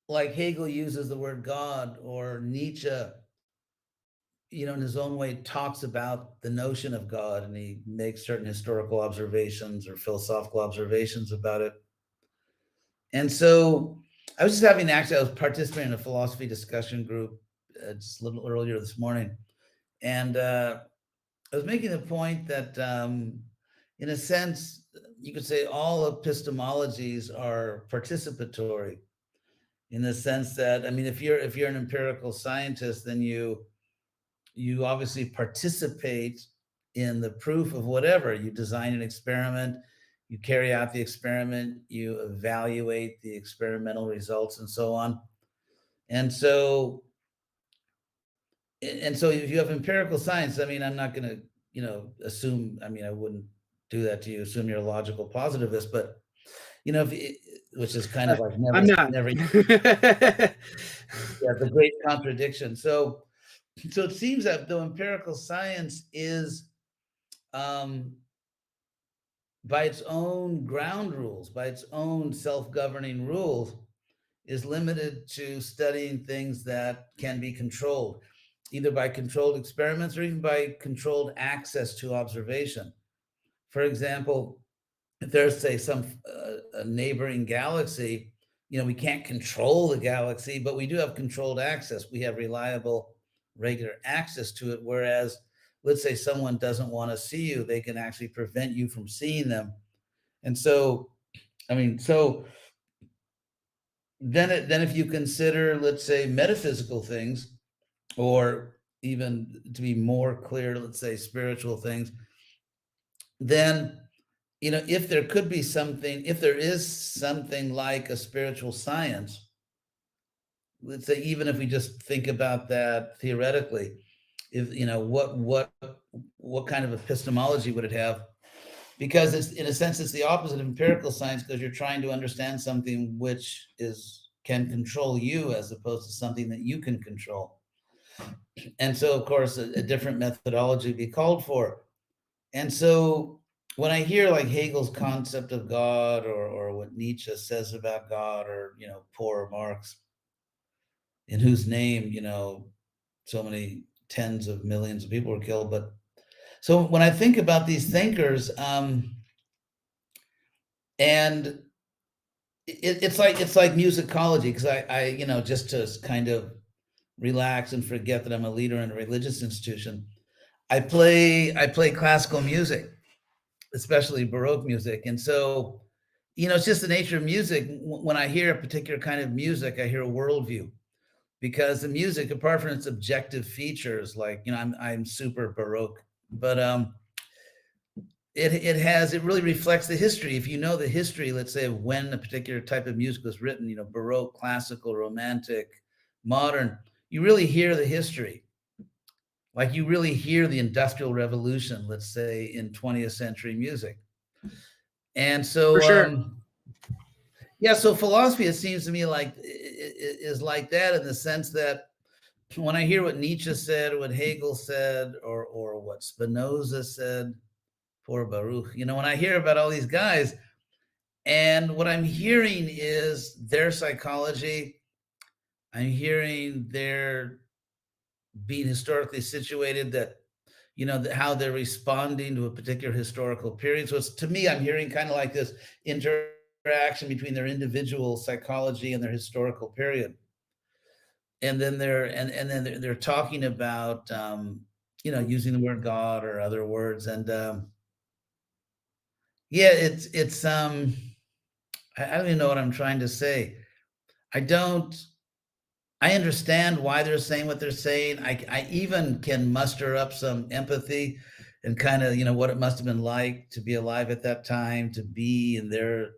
like, Hegel uses the word God, or Nietzsche, in his own way talks about the notion of God, and he makes certain historical observations or philosophical observations about it. And so I was participating in a philosophy discussion group just a little earlier this morning. And I was making the point that, in a sense, you could say all epistemologies are participatory, in the sense that, I mean, if you're an empirical scientist, then you obviously participate in the proof of whatever. You design an experiment, you carry out the experiment, you evaluate the experimental results, and so on. And so if you have empirical science, I mean, I'm not going to, assume, I mean, I wouldn't do that to you, assume you're a logical positivist, but, which is kind of like I'm not. The great contradiction. So it seems that though empirical science is, by its own ground rules, by its own self-governing rules, is limited to studying things that can be controlled, either by controlled experiments or even by controlled access to observation. For example, if there's, say, some a neighboring galaxy, we can't control the galaxy, but we do have controlled access. We have reliable, regular access to it. Whereas, let's say someone doesn't want to see you, they can actually prevent you from seeing them. And so, I mean, then if you consider, let's say, metaphysical things, or even, to be more clear, let's say spiritual things, then, if there is something like a spiritual science, let's say, even if we just think about that theoretically, if, what kind of epistemology would it have? Because it's, in a sense, it's the opposite of empirical science, because you're trying to understand something which can control you, as opposed to something that you can control. And so, of course, a different methodology would be called for. And so when I hear, like, Hegel's concept of God, or what Nietzsche says about God, or, poor Marx, in whose name, so many tens of millions of people were killed. But so when I think about these thinkers, and it's like musicology, because I just to kind of relax and forget that I'm a leader in a religious institution, I play classical music, especially Baroque music. And so, it's just the nature of music. When I hear a particular kind of music, I hear a worldview, because the music, apart from its objective features, like, I'm super Baroque, but it really reflects the history. If you know the history, let's say, of when a particular type of music was written, Baroque, classical, romantic, modern, you really hear the history. Like, you really hear the Industrial Revolution, let's say, in 20th century music. And so, For sure. So philosophy, it seems to me, like, is like that, in the sense that when I hear what Nietzsche said, what Hegel said, or what Spinoza said, poor Baruch, when I hear about all these guys, and what I'm hearing is their psychology, I'm hearing their being historically situated, that how they're responding to a particular historical period. So to me, I'm hearing kind of like this interaction between their individual psychology and their historical period. And then they're talking about using the word God or other words. And yeah, it's I don't even know what I'm trying to say. I understand why they're saying what they're saying. I even can muster up some empathy and kind of, what it must have been like to be alive at that time, to be in their,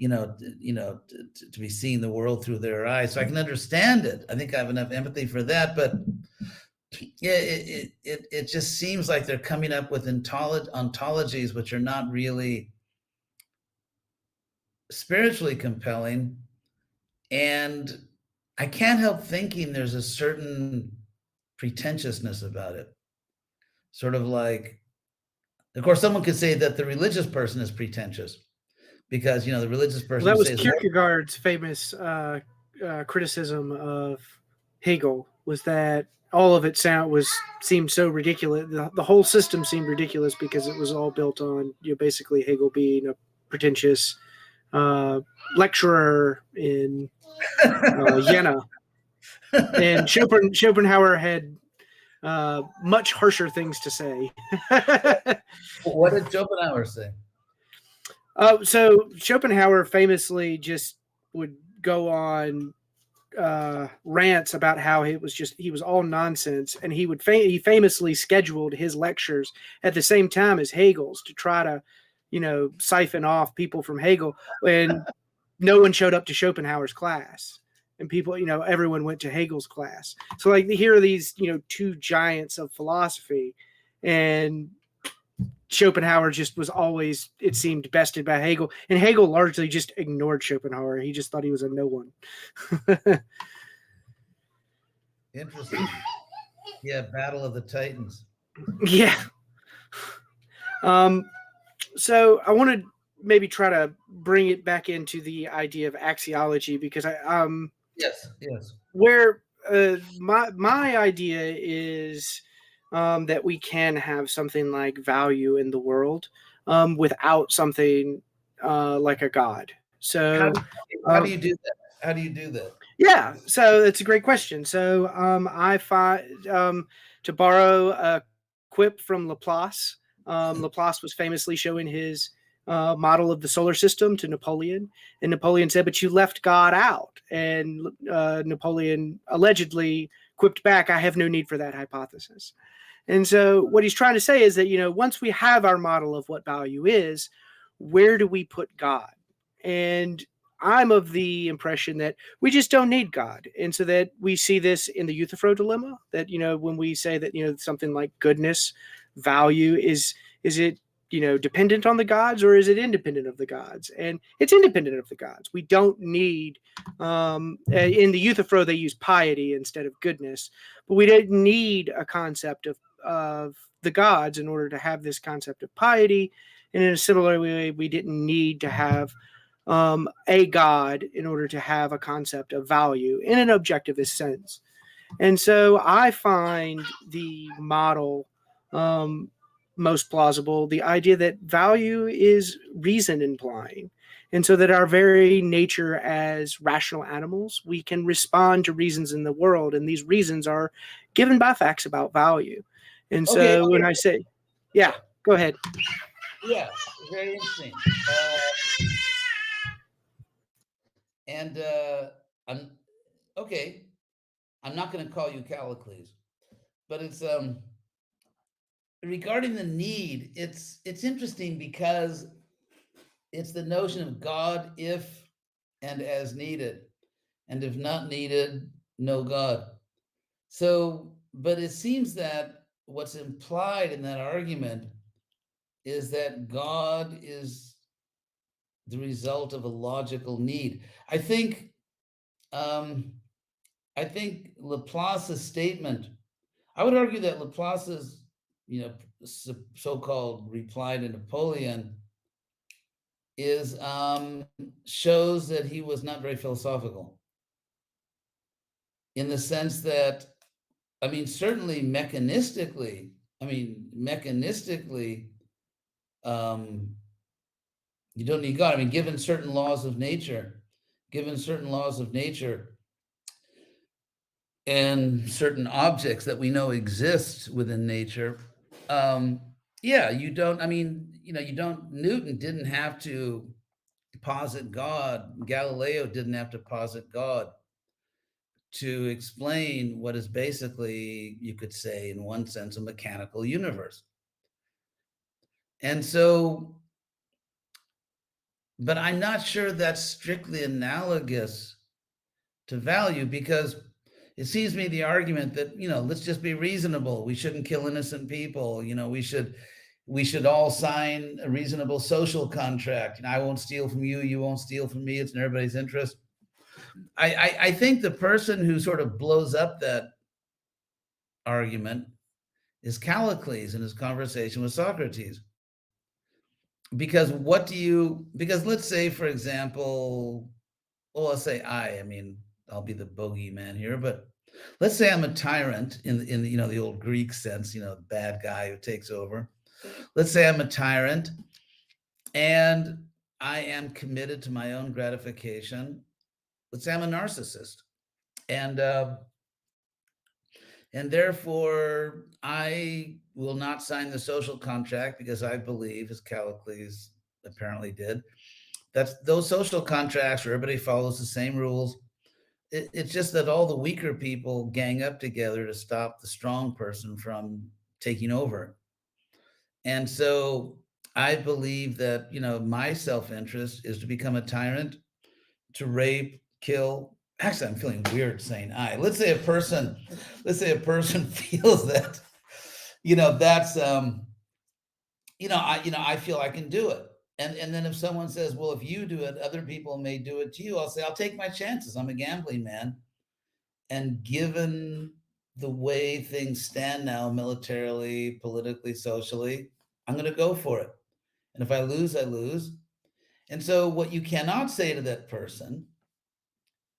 to be seeing the world through their eyes. So I can understand it. I think I have enough empathy for that. But yeah, it just seems like they're coming up with ontologies which are not really spiritually compelling. And I can't help thinking there's a certain pretentiousness about it. Sort of like, of course, someone could say that the religious person is pretentious because, the religious person Well, that was says, Kierkegaard's famous criticism of Hegel, was that all of it seemed so ridiculous. The whole system seemed ridiculous because it was all built on basically Hegel being a pretentious lecturer in Jena, and Schopenhauer had much harsher things to say. what did Schopenhauer say? So Schopenhauer famously just would go on rants about how he was all nonsense, and he famously scheduled his lectures at the same time as Hegel's to try to siphon off people from Hegel, and no one showed up to Schopenhauer's class, and people everyone went to Hegel's class. So like here are these two giants of philosophy, and Schopenhauer just was always, it seemed, bested by Hegel, and Hegel largely just ignored Schopenhauer. He just thought he was a no one. Interesting. Yeah, Battle of the Titans. Yeah. So I want to maybe try to bring it back into the idea of axiology, because yes where my idea is that we can have something like value in the world without something like a God. So how do you do that? How do you do that? Yeah, so it's a great question. So I find, to borrow a quip from Laplace, Laplace was famously showing his model of the solar system to Napoleon, and Napoleon said, "But you left God out." And Napoleon allegedly quipped back, "I have no need for that hypothesis." And so what he's trying to say is that, once we have our model of what value is, where do we put God? And I'm of the impression that we just don't need God. And so that we see this in the Euthyphro dilemma, that, when we say that, something like goodness, value, is it, dependent on the gods, or is it independent of the gods? And it's independent of the gods. We don't need, in the Euthyphro, they use piety instead of goodness, but we don't need a concept of the gods in order to have this concept of piety. And in a similar way, we didn't need to have a God in order to have a concept of value in an objectivist sense. And so I find the model most plausible, the idea that value is reason implying. And so that our very nature as rational animals, we can respond to reasons in the world. And these reasons are given by facts about value. And so when I say, yeah, go ahead. Yeah, very interesting. And I'm okay. I'm not going to call you Callicles, but it's regarding the need. It's interesting because it's the notion of God if and as needed, and if not needed, no God. So, but it seems that what's implied in that argument is that God is the result of a logical need. I think I think Laplace's statement, I would argue that Laplace's, so-called reply to Napoleon is shows that he was not very philosophical, in the sense that, certainly mechanistically, you don't need God. Given certain laws of nature, and certain objects that we know exist within nature, you don't, Newton didn't have to posit God. Galileo didn't have to posit God to explain what is basically, you could say, in one sense, a mechanical universe. And so, but I'm not sure that's strictly analogous to value, because it seems to me the argument that, let's just be reasonable. We shouldn't kill innocent people. We should all sign a reasonable social contract. I won't steal from you. You won't steal from me. It's in everybody's interest. I think the person who sort of blows up that argument is Callicles in his conversation with Socrates. Because let's say, for example, I'll say I'll be the bogeyman here, but let's say I'm a tyrant in the old Greek sense, the bad guy who takes over. Let's say I'm a tyrant and I am committed to my own gratification. Let's say I'm a narcissist, and therefore I will not sign the social contract, because I believe, as Callicles apparently did, that those social contracts where everybody follows the same rules. It's just that all the weaker people gang up together to stop the strong person from taking over. And so I believe that, my self-interest is to become a tyrant, to rape, kill. Actually, I'm feeling weird saying I. Let's say a person feels that, that's, I feel I can do it. And then if someone says, well, if you do it, other people may do it to you, I'll say, I'll take my chances. I'm a gambling man. And given the way things stand now, militarily, politically, socially, I'm going to go for it. And if I lose, I lose. And so what you cannot say to that person,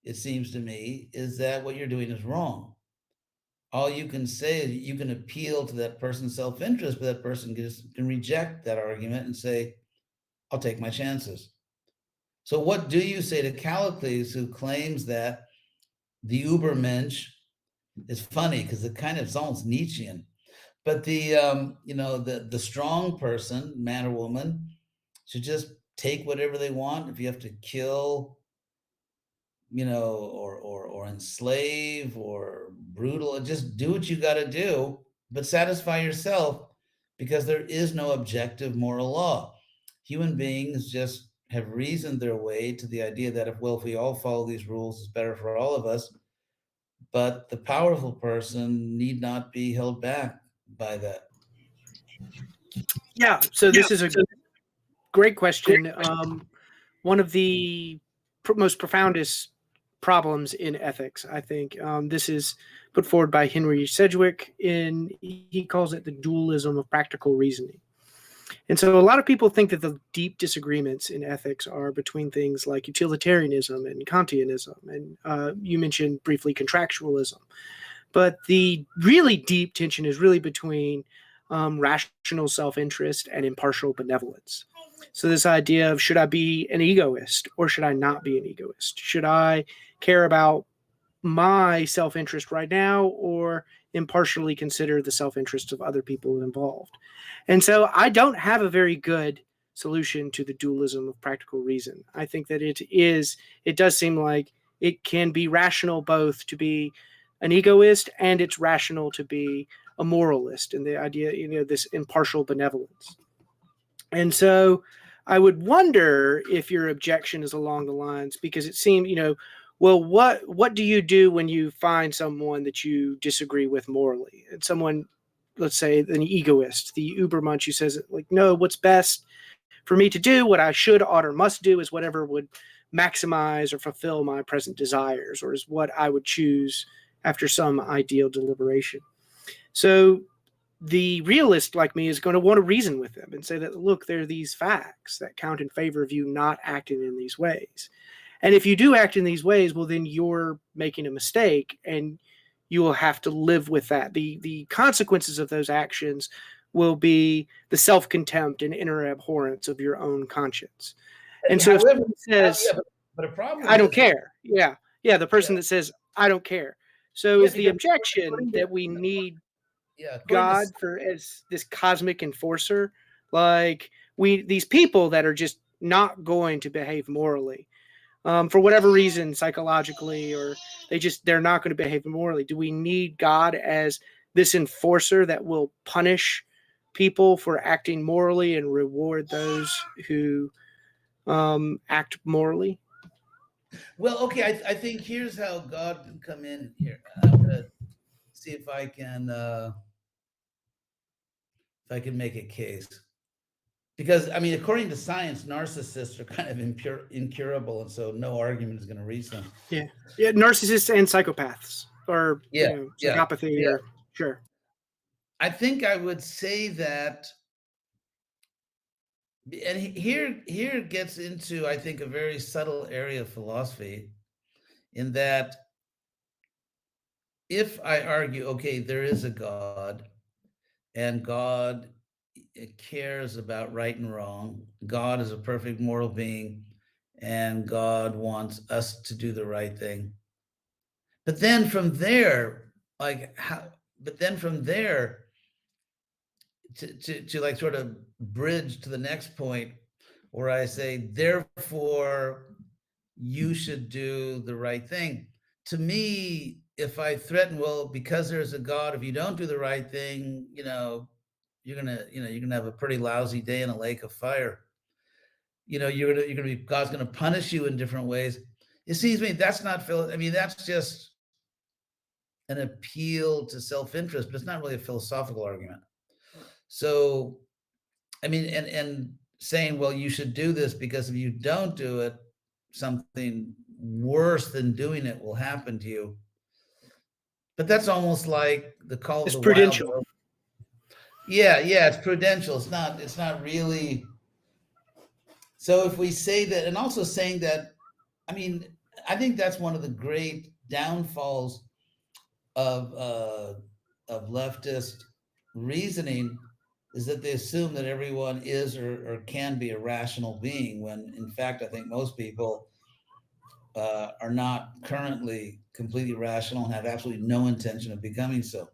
it seems to me, is that what you're doing is wrong. All you can say is you can appeal to that person's self-interest, but that person can reject that argument and say, I'll take my chances. So what do you say to Callicles, who claims that the Übermensch is funny because it's almost Nietzschean, but the strong person, man or woman, should just take whatever they want. If you have to kill, or enslave or brutal, just do what you got to do, but satisfy yourself, because there is no objective moral law. Human beings just have reasoned their way to the idea that if we all follow these rules, it's better for all of us. But the powerful person need not be held back by that. Yeah, so this is a great question. One of the most profoundest problems in ethics, I think. This is put forward by Henry Sedgwick, he calls it the dualism of practical reasoning. And so a lot of people think that the deep disagreements in ethics are between things like utilitarianism and Kantianism, and you mentioned briefly contractualism. But the really deep tension is really between rational self-interest and impartial benevolence. So this idea of, should I be an egoist or should I not be an egoist? Should I care about my self-interest right now or impartially consider the self-interest of other people involved? And so I don't have a very good solution to the dualism of practical reason. I think that it does seem like it can be rational both to be an egoist and it's rational to be a moralist, and the idea, this impartial benevolence. And so I would wonder if your objection is along the lines, because it seemed, well, what do you do when you find someone that you disagree with morally? And someone, let's say an egoist, the Übermensch, who says, like, no, what's best for me to do. What I should, ought, or must do is whatever would maximize or fulfill my present desires, or is what I would choose after some ideal deliberation. So the realist like me is going to want to reason with them and say that, look, there are these facts that count in favor of you not acting in these ways. And if you do act in these ways, well, then you're making a mistake, and you will have to live with that. The consequences of those actions will be the self-contempt and inner abhorrence of your own conscience. And so if someone says, but a problem I don't care. Yeah. The person that says, I don't care. So is the objection that we need God for as this cosmic enforcer? Like these people that are just not going to behave morally, for whatever reason, psychologically, or they're not going to behave morally. Do we need God as this enforcer that will punish people for acting morally and reward those who act morally? Well, okay, I think here's how God can come in here. I'm gonna see if I can make a case. Because, I mean, according to science, narcissists are kind of incurable, and so no argument is going to reach them. Yeah, narcissists and psychopaths, or psychopathy, or sure. I think I would say that, and here gets into, I think, a very subtle area of philosophy, in that if I argue, okay, there is a God, and God cares about right and wrong, God is a perfect moral being, and God wants us to do the right thing. But then from there, to like sort of bridge to the next point where I say, therefore, you should do the right thing. To me, if I threaten, well, because there's a God, if you don't do the right thing, you're gonna have a pretty lousy day in a lake of fire. God's gonna punish you in different ways. It seems to me that's not that's just an appeal to self-interest, but it's not really a philosophical argument. So, I mean, and saying, well, you should do this because if you don't do it, something worse than doing it will happen to you. But that's almost like the call of the prudential. Wild. Yeah, it's prudential. It's not really. So if we say that, and also saying that, I mean, I think that's one of the great downfalls of leftist reasoning, is that they assume that everyone is or can be a rational being, when in fact I think most people are not currently completely rational and have absolutely no intention of becoming so.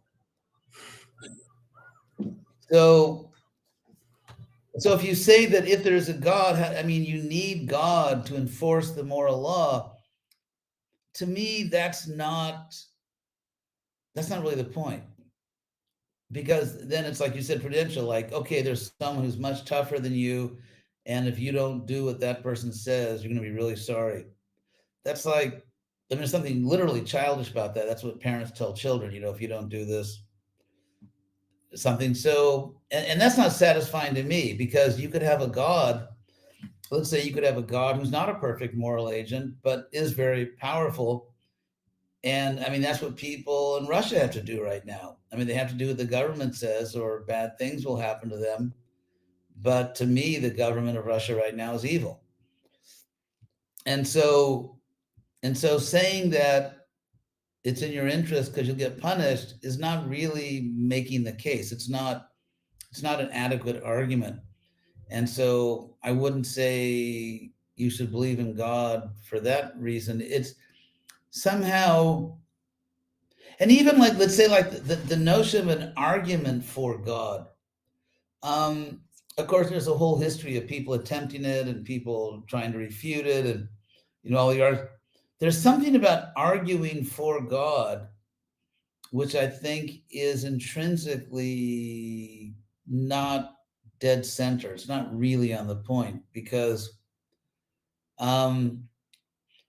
So if you say that if there's a God, I mean, you need God to enforce the moral law, to me, that's not really the point. Because then it's like you said, prudential, like, okay, there's someone who's much tougher than you, and if you don't do what that person says, you're going to be really sorry. That's like, I mean, there's something literally childish about that. That's what parents tell children, if you don't do this, something. So, and that's not satisfying to me, because you could have a God, let's say you could have a God who's not a perfect moral agent, but is very powerful. And I mean, that's what people in Russia have to do right now. I mean, they have to do what the government says, or bad things will happen to them. But to me, the government of Russia right now is evil. And so saying that it's in your interest because you'll get punished is not really making the case. It's not an adequate argument. And so I wouldn't say you should believe in God for that reason. It's somehow, and even like, let's say like the notion of an argument for God. Of course, there's a whole history of people attempting it and people trying to refute it, and all the art. There's something about arguing for God, which I think is intrinsically not dead center. It's not really on the point, because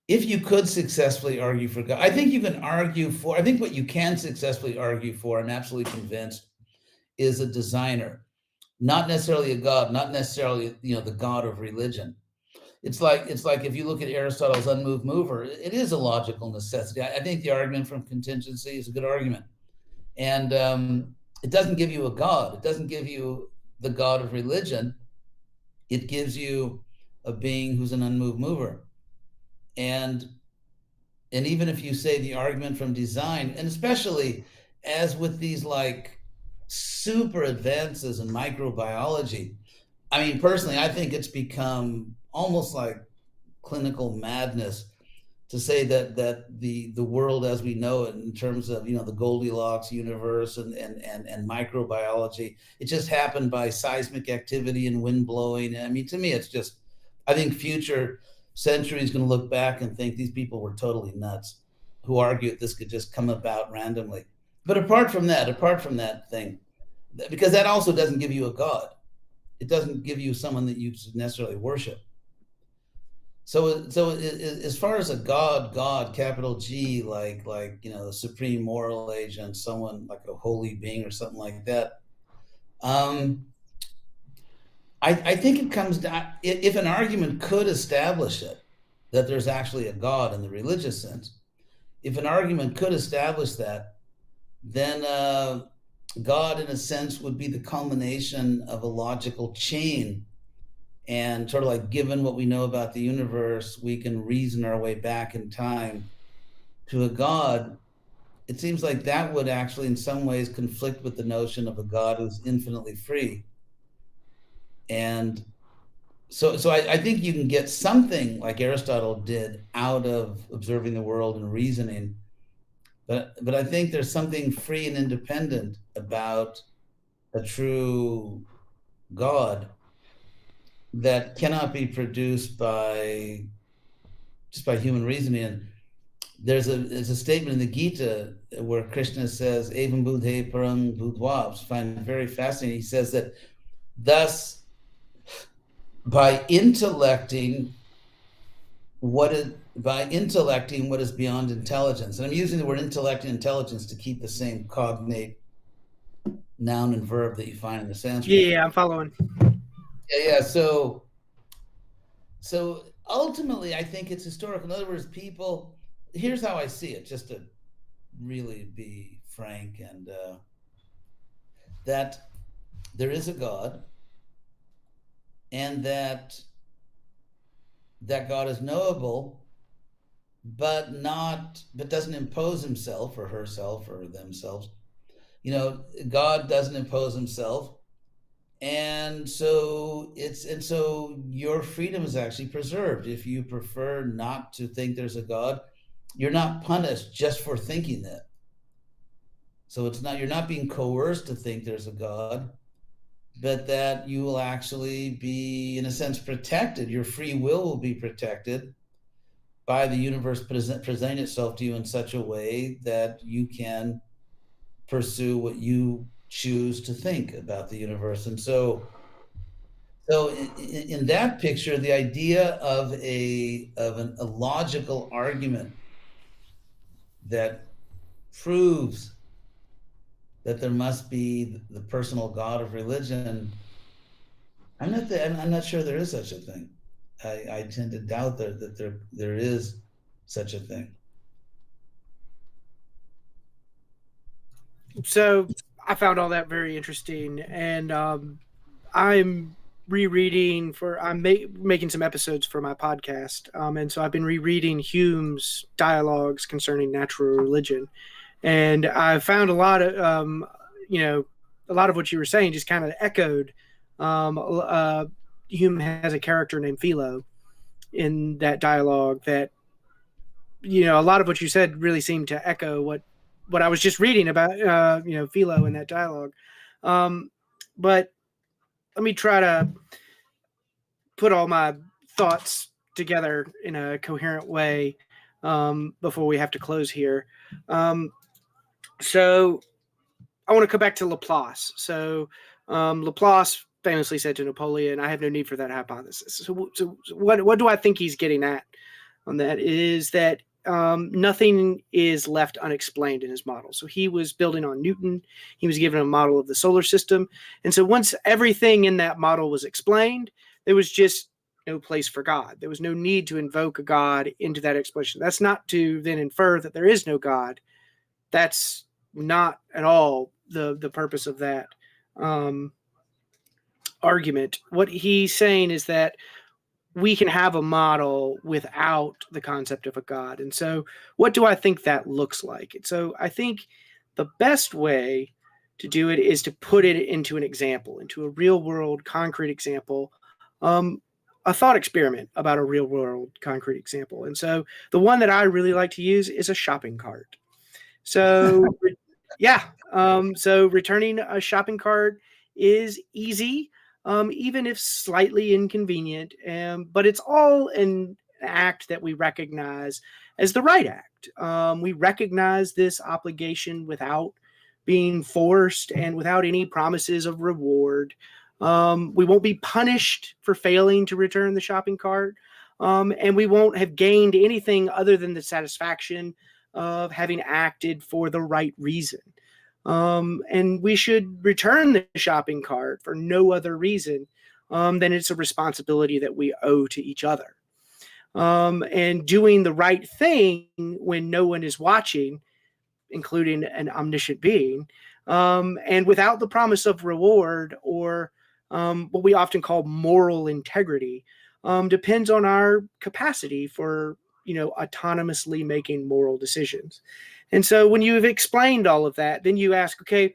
if you could successfully argue for God, I think you can argue for, I think what you can successfully argue for, I'm absolutely convinced, is a designer. not necessarily a God, not necessarily, the God of religion. It's like if you look at Aristotle's unmoved mover, it is a logical necessity. I think the argument from contingency is a good argument. And it doesn't give you a God. It doesn't give you the God of religion. It gives you a being who's an unmoved mover. And even if you say the argument from design, and especially as with these like super advances in microbiology, I mean, personally, I think it's become almost like clinical madness to say that the world as we know it, in terms of the Goldilocks universe and microbiology, it just happened by seismic activity and wind blowing. I mean, to me, it's just, I think future centuries going to look back and think these people were totally nuts who argued this could just come about randomly. But apart from that thing, because that also doesn't give you a God. It doesn't give you someone that you necessarily worship. So as far as a God, capital G, like the supreme moral agent, someone like a holy being or something like that, I think it comes down, if an argument could establish it, that there's actually a God in the religious sense, if an argument could establish that, then God, in a sense, would be the culmination of a logical chain. And sort of like, given what we know about the universe, we can reason our way back in time to a God. It seems like that would actually in some ways conflict with the notion of a God who's infinitely free. And so I think you can get something like Aristotle did out of observing the world and reasoning. But I think there's something free and independent about a true God that cannot be produced by human reasoning. And there's a statement in the Gita where Krishna says, "Evam buddhe param buddhva," which I find very fascinating. He says that thus, by intellecting what is beyond intelligence, and I'm using the word intellect and intelligence to keep the same cognate noun and verb that you find in the Sanskrit. Yeah, I'm following. Yeah. So ultimately, I think it's historical. In other words, people, here's how I see it, just to really be frank, and that there is a God, and that God is knowable, but doesn't impose himself or herself or themselves. God doesn't impose himself. And so your freedom is actually preserved. If you prefer not to think there's a God, you're not punished just for thinking that. So you're not being coerced to think there's a God, but that you will actually be, in a sense, protected. Your free will be protected by the universe presenting itself to you in such a way that you can pursue what you choose to think about the universe. And so in that picture, the idea of a logical argument that proves that there must be the personal God of religion, I'm not sure there is such a thing. I tend to doubt that there is such a thing. So I found all that very interesting, and I'm rereading I'm making some episodes for my podcast, and so I've been rereading Hume's dialogues concerning natural religion, and I found a lot of a lot of what you were saying just kind of echoed. Hume has a character named Philo in that dialogue that, a lot of what you said really seemed to echo what I was just reading about, Philo in that dialogue. But let me try to put all my thoughts together in a coherent way before we have to close here. So I want to come back to Laplace. So Laplace famously said to Napoleon, "I have no need for that hypothesis." So what do I think he's getting at on that is that nothing is left unexplained in his model. So he was building on Newton. He was given a model of the solar system. And so once everything in that model was explained, there was just no place for God. There was no need to invoke a God into that explanation. That's not to then infer that there is no God. That's not at all the purpose of that argument. What he's saying is that we can have a model without the concept of a God. And so what do I think that looks like? And so I think the best way to do it is to put it into an example, into a real world concrete example, a thought experiment about a real world concrete example. And so the one that I really like to use is a shopping cart. So yeah, so returning a shopping cart is easy, even if slightly inconvenient, but it's all an act that we recognize as the right act. We recognize this obligation without being forced and without any promises of reward. We won't be punished for failing to return the shopping cart, and we won't have gained anything other than the satisfaction of having acted for the right reason. And we should return the shopping cart for no other reason than it's a responsibility that we owe to each other. And doing the right thing when no one is watching, including an omniscient being, and without the promise of reward or what we often call moral integrity, depends on our capacity for, autonomously making moral decisions. And so when you've explained all of that, then you ask, okay,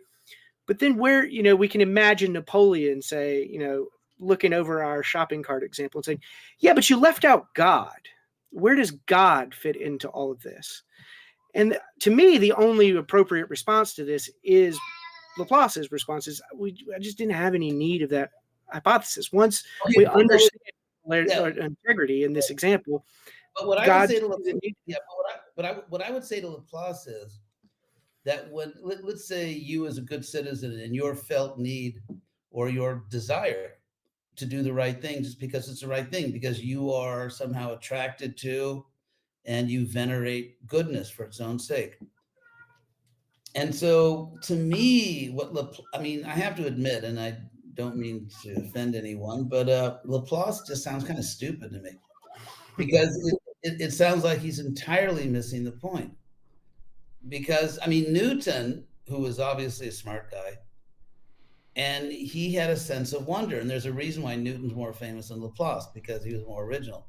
but then where, we can imagine Napoleon say, looking over our shopping cart example and saying, yeah, but you left out God. Where does God fit into all of this? And to me, the only appropriate response to this is Laplace's response is, I just didn't have any need of that hypothesis. Once we understand integrity in this example, but what I would say to Laplace, what I would say to Laplace is that when let's say you as a good citizen and your felt need or your desire to do the right thing just because it's the right thing, because you are somehow attracted to and you venerate goodness for its own sake. And so to me, I have to admit, and I don't mean to offend anyone, but Laplace just sounds kind of stupid to me, because it sounds like he's entirely missing the point. Because, Newton, who was obviously a smart guy, and he had a sense of wonder. And there's a reason why Newton's more famous than Laplace, because he was more original.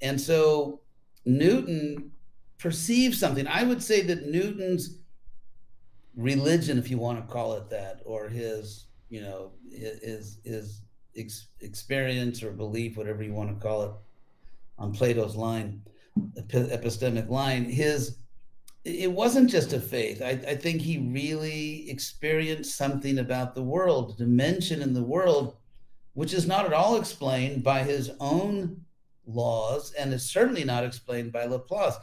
And so Newton perceived something. I would say that Newton's religion, if you want to call it that, or his experience or belief, whatever you want to call it, on Plato's line, epistemic line, it wasn't just a faith. I think he really experienced something about the world, a dimension in the world, which is not at all explained by his own laws, and is certainly not explained by Laplace.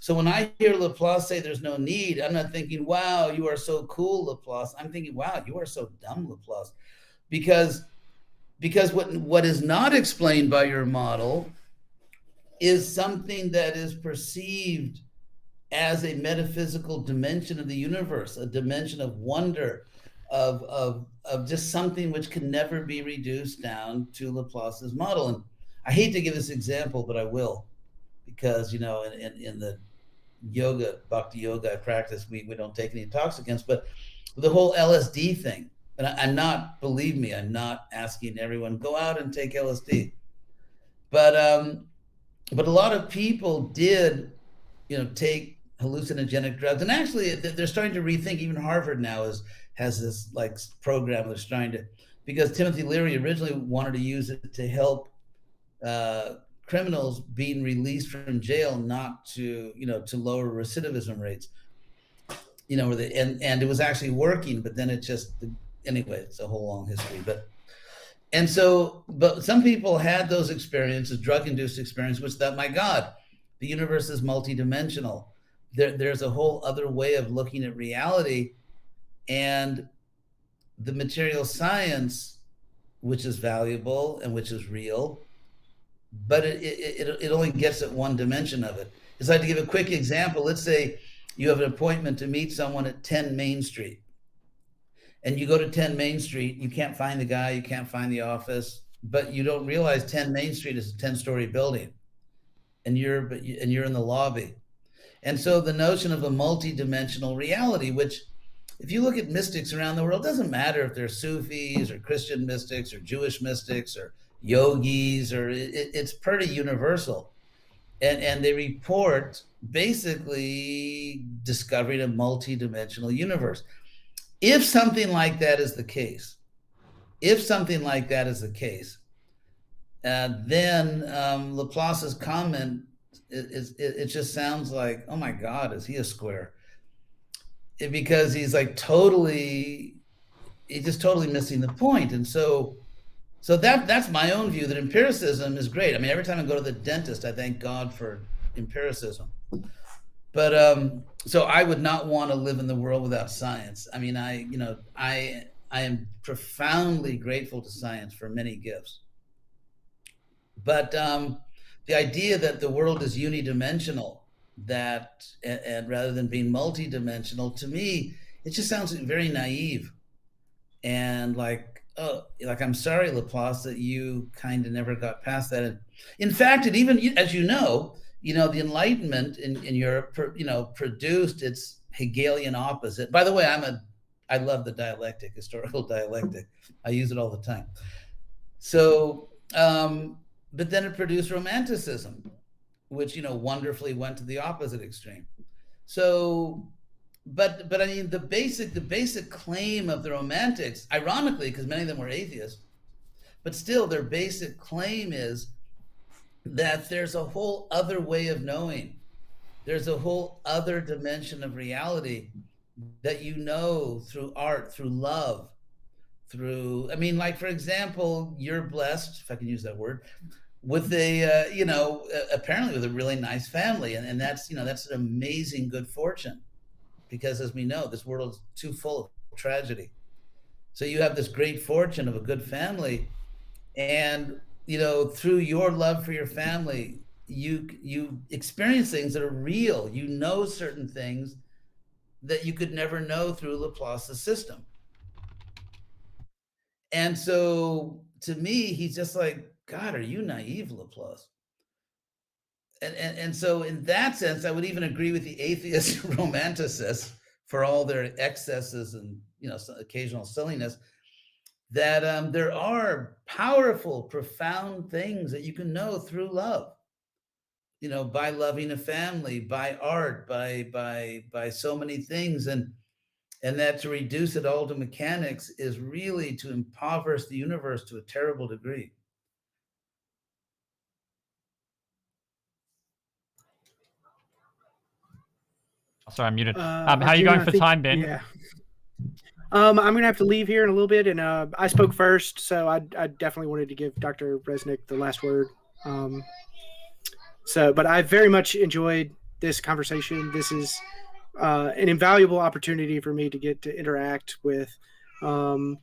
So when I hear Laplace say there's no need, I'm not thinking, wow, you are so cool, Laplace. I'm thinking, wow, you are so dumb, Laplace. Because what is not explained by your model is something that is perceived as a metaphysical dimension of the universe, a dimension of wonder, of just something which can never be reduced down to Laplace's model. And I hate to give this example, but I will, because in the yoga, bhakti-yoga I practice, we don't take any intoxicants, but the whole LSD thing, and believe me, I'm not asking everyone go out and take LSD, but a lot of people did, take hallucinogenic drugs, and actually they're starting to rethink. Even Harvard now has this program that's trying to, because Timothy Leary originally wanted to use it to help criminals being released from jail, not to lower recidivism rates, and it was actually working, but then anyway, it's a whole long history. But some people had those experiences, drug-induced experiences, which thought, my God, the universe is multidimensional. There's a whole other way of looking at reality, and the material science, which is valuable and which is real, but it only gets at one dimension of it. It's like, to give a quick example, let's say you have an appointment to meet someone at 10 Main Street. And you go to 10 Main Street, you can't find the guy, you can't find the office, but you don't realize 10 Main Street is a 10-story building, and you're in the lobby. And so the notion of a multi-dimensional reality, which, if you look at mystics around the world, it doesn't matter if they're Sufis or Christian mystics or Jewish mystics or yogis, or it's pretty universal. And they report basically discovering a multi-dimensional universe. If something like that is the case, then Laplace's comment it just sounds like, oh my God, is he a square? Because he's like totally missing the point. And so that's my own view, that empiricism is great. I mean, every time I go to the dentist, I thank God for empiricism. But so I would not want to live in the world without science. I mean, I am profoundly grateful to science for many gifts. But the idea that the world is unidimensional, and rather than being multidimensional, to me, it just sounds very naive. And like, I'm sorry, Laplace, that you kind of never got past that. And in fact, it even, as you know, the Enlightenment in Europe, produced its Hegelian opposite. By the way, I love the dialectic, historical dialectic. I use it all the time. So, but then it produced Romanticism, which, wonderfully went to the opposite extreme. So, but I mean, the basic claim of the Romantics, ironically, because many of them were atheists, but still their basic claim is that there's a whole other way of knowing. There's a whole other dimension of reality that through art, through love, like, for example, you're blessed, if I can use that word, with apparently with a really nice family. And that's an amazing good fortune, because as we know, this world is too full of tragedy. So you have this great fortune of a good family, and through your love for your family, you experience things that are real. Certain things that you could never know through Laplace's system. And so to me, he's just like, God, are you naive, Laplace? And so in that sense, I would even agree with the atheist romanticists, for all their excesses and occasional silliness, that there are powerful, profound things that you can know through love, by loving a family, by art, by so many things, and that to reduce it all to mechanics is really to impoverish the universe to a terrible degree. Sorry, I'm muted. How are you going for time, Ben? Yeah. I'm going to have to leave here in a little bit, and I spoke first, so I definitely wanted to give Dr. Resnick the last word. But I very much enjoyed this conversation. This is an invaluable opportunity for me to get to interact with an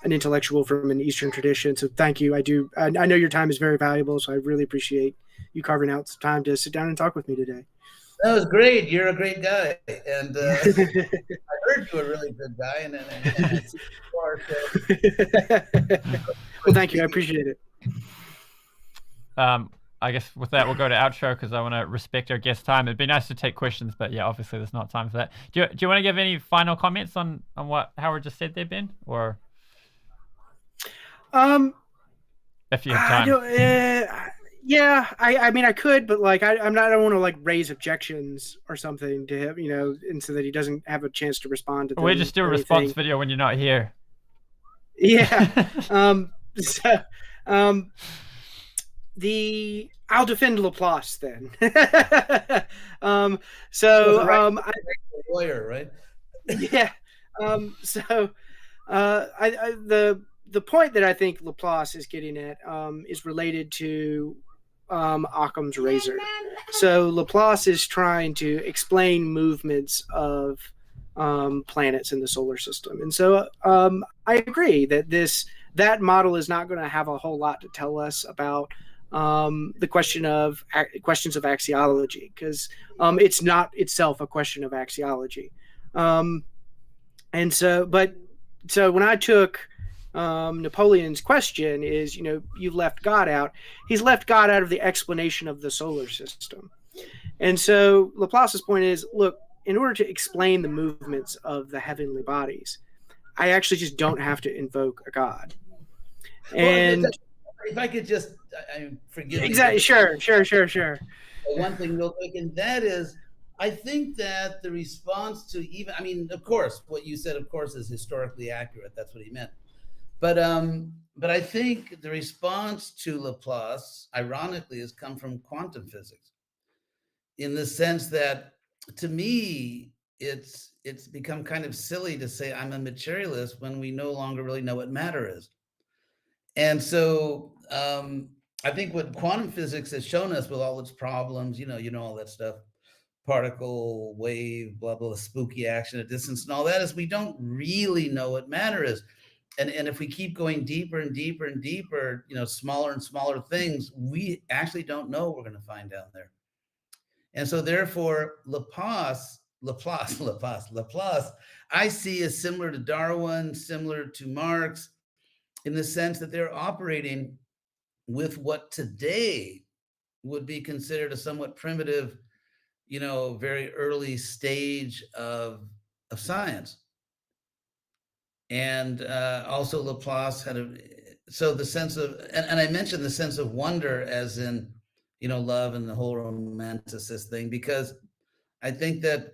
intellectual from an Eastern tradition. So thank you. I know your time is very valuable, so I really appreciate you carving out some time to sit down and talk with me today. That was great. You're a great guy, and I heard you were a really good guy. And well, thank you. I appreciate it. I guess with that, we'll go to outro, because I want to respect our guest time. It'd be nice to take questions, but yeah, obviously there's not time for that. Do you want to give any final comments on what Howard just said there, Ben? Or if you have time. Yeah, I mean, I could, but like, I don't want to like raise objections or something to him, and so that he doesn't have a chance to respond to them. We just do a response video when you're not here. Yeah. I'll defend Laplace then. Lawyer, right? Yeah. The point that I think Laplace is getting at is related to Occam's razor. So Laplace is trying to explain movements of planets in the solar system, and so I agree that that model is not going to have a whole lot to tell us about the questions of axiology, because it's not itself a question of axiology. And so when I took Napoleon's question is, you've left God out. He's left God out of the explanation of the solar system. And so Laplace's point is, look, in order to explain the movements of the heavenly bodies, I actually just don't have to invoke a God. And well, if I could just, forgive me. Exactly. Sure. One thing real quick, and that is, I think that the response to of course, what you said, of course, is historically accurate. That's what he meant. But I think the response to Laplace, ironically, has come from quantum physics, in the sense that, to me, it's become kind of silly to say I'm a materialist when we no longer really know what matter is. And so I think what quantum physics has shown us, with all its problems, all that stuff, particle, wave, blah, blah, spooky action at distance and all that, is we don't really know what matter is. And if we keep going deeper and deeper and deeper, smaller and smaller things, we actually don't know what we're going to find down there. And so therefore, Laplace, I see as similar to Darwin, similar to Marx, in the sense that they're operating with what today would be considered a somewhat primitive, very early stage of science. And also Laplace had the sense of, and I mentioned the sense of wonder as in, love and the whole romanticist thing, because I think that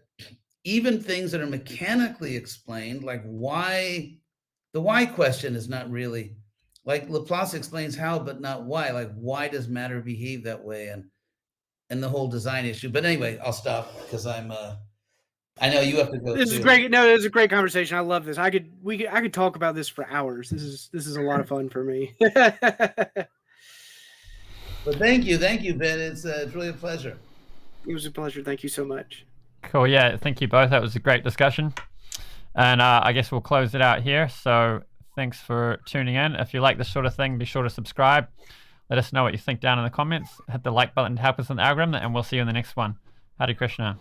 even things that are mechanically explained, like why, the why question is not really, like Laplace explains how, but not why. Like, why does matter behave that way? And the whole design issue. But anyway, I'll stop because I know you have to go. This is great. No, it was a great conversation. I love this. I could talk about this for hours. This is a lot of fun for me. Well, thank you, Ben. It's really a pleasure. It was a pleasure. Thank you so much. Cool. Yeah, thank you both. That was a great discussion. And I guess we'll close it out here. So thanks for tuning in. If you like this sort of thing, be sure to subscribe. Let us know what you think down in the comments. Hit the like button to help us in the algorithm, and we'll see you in the next one. Hare Krishna.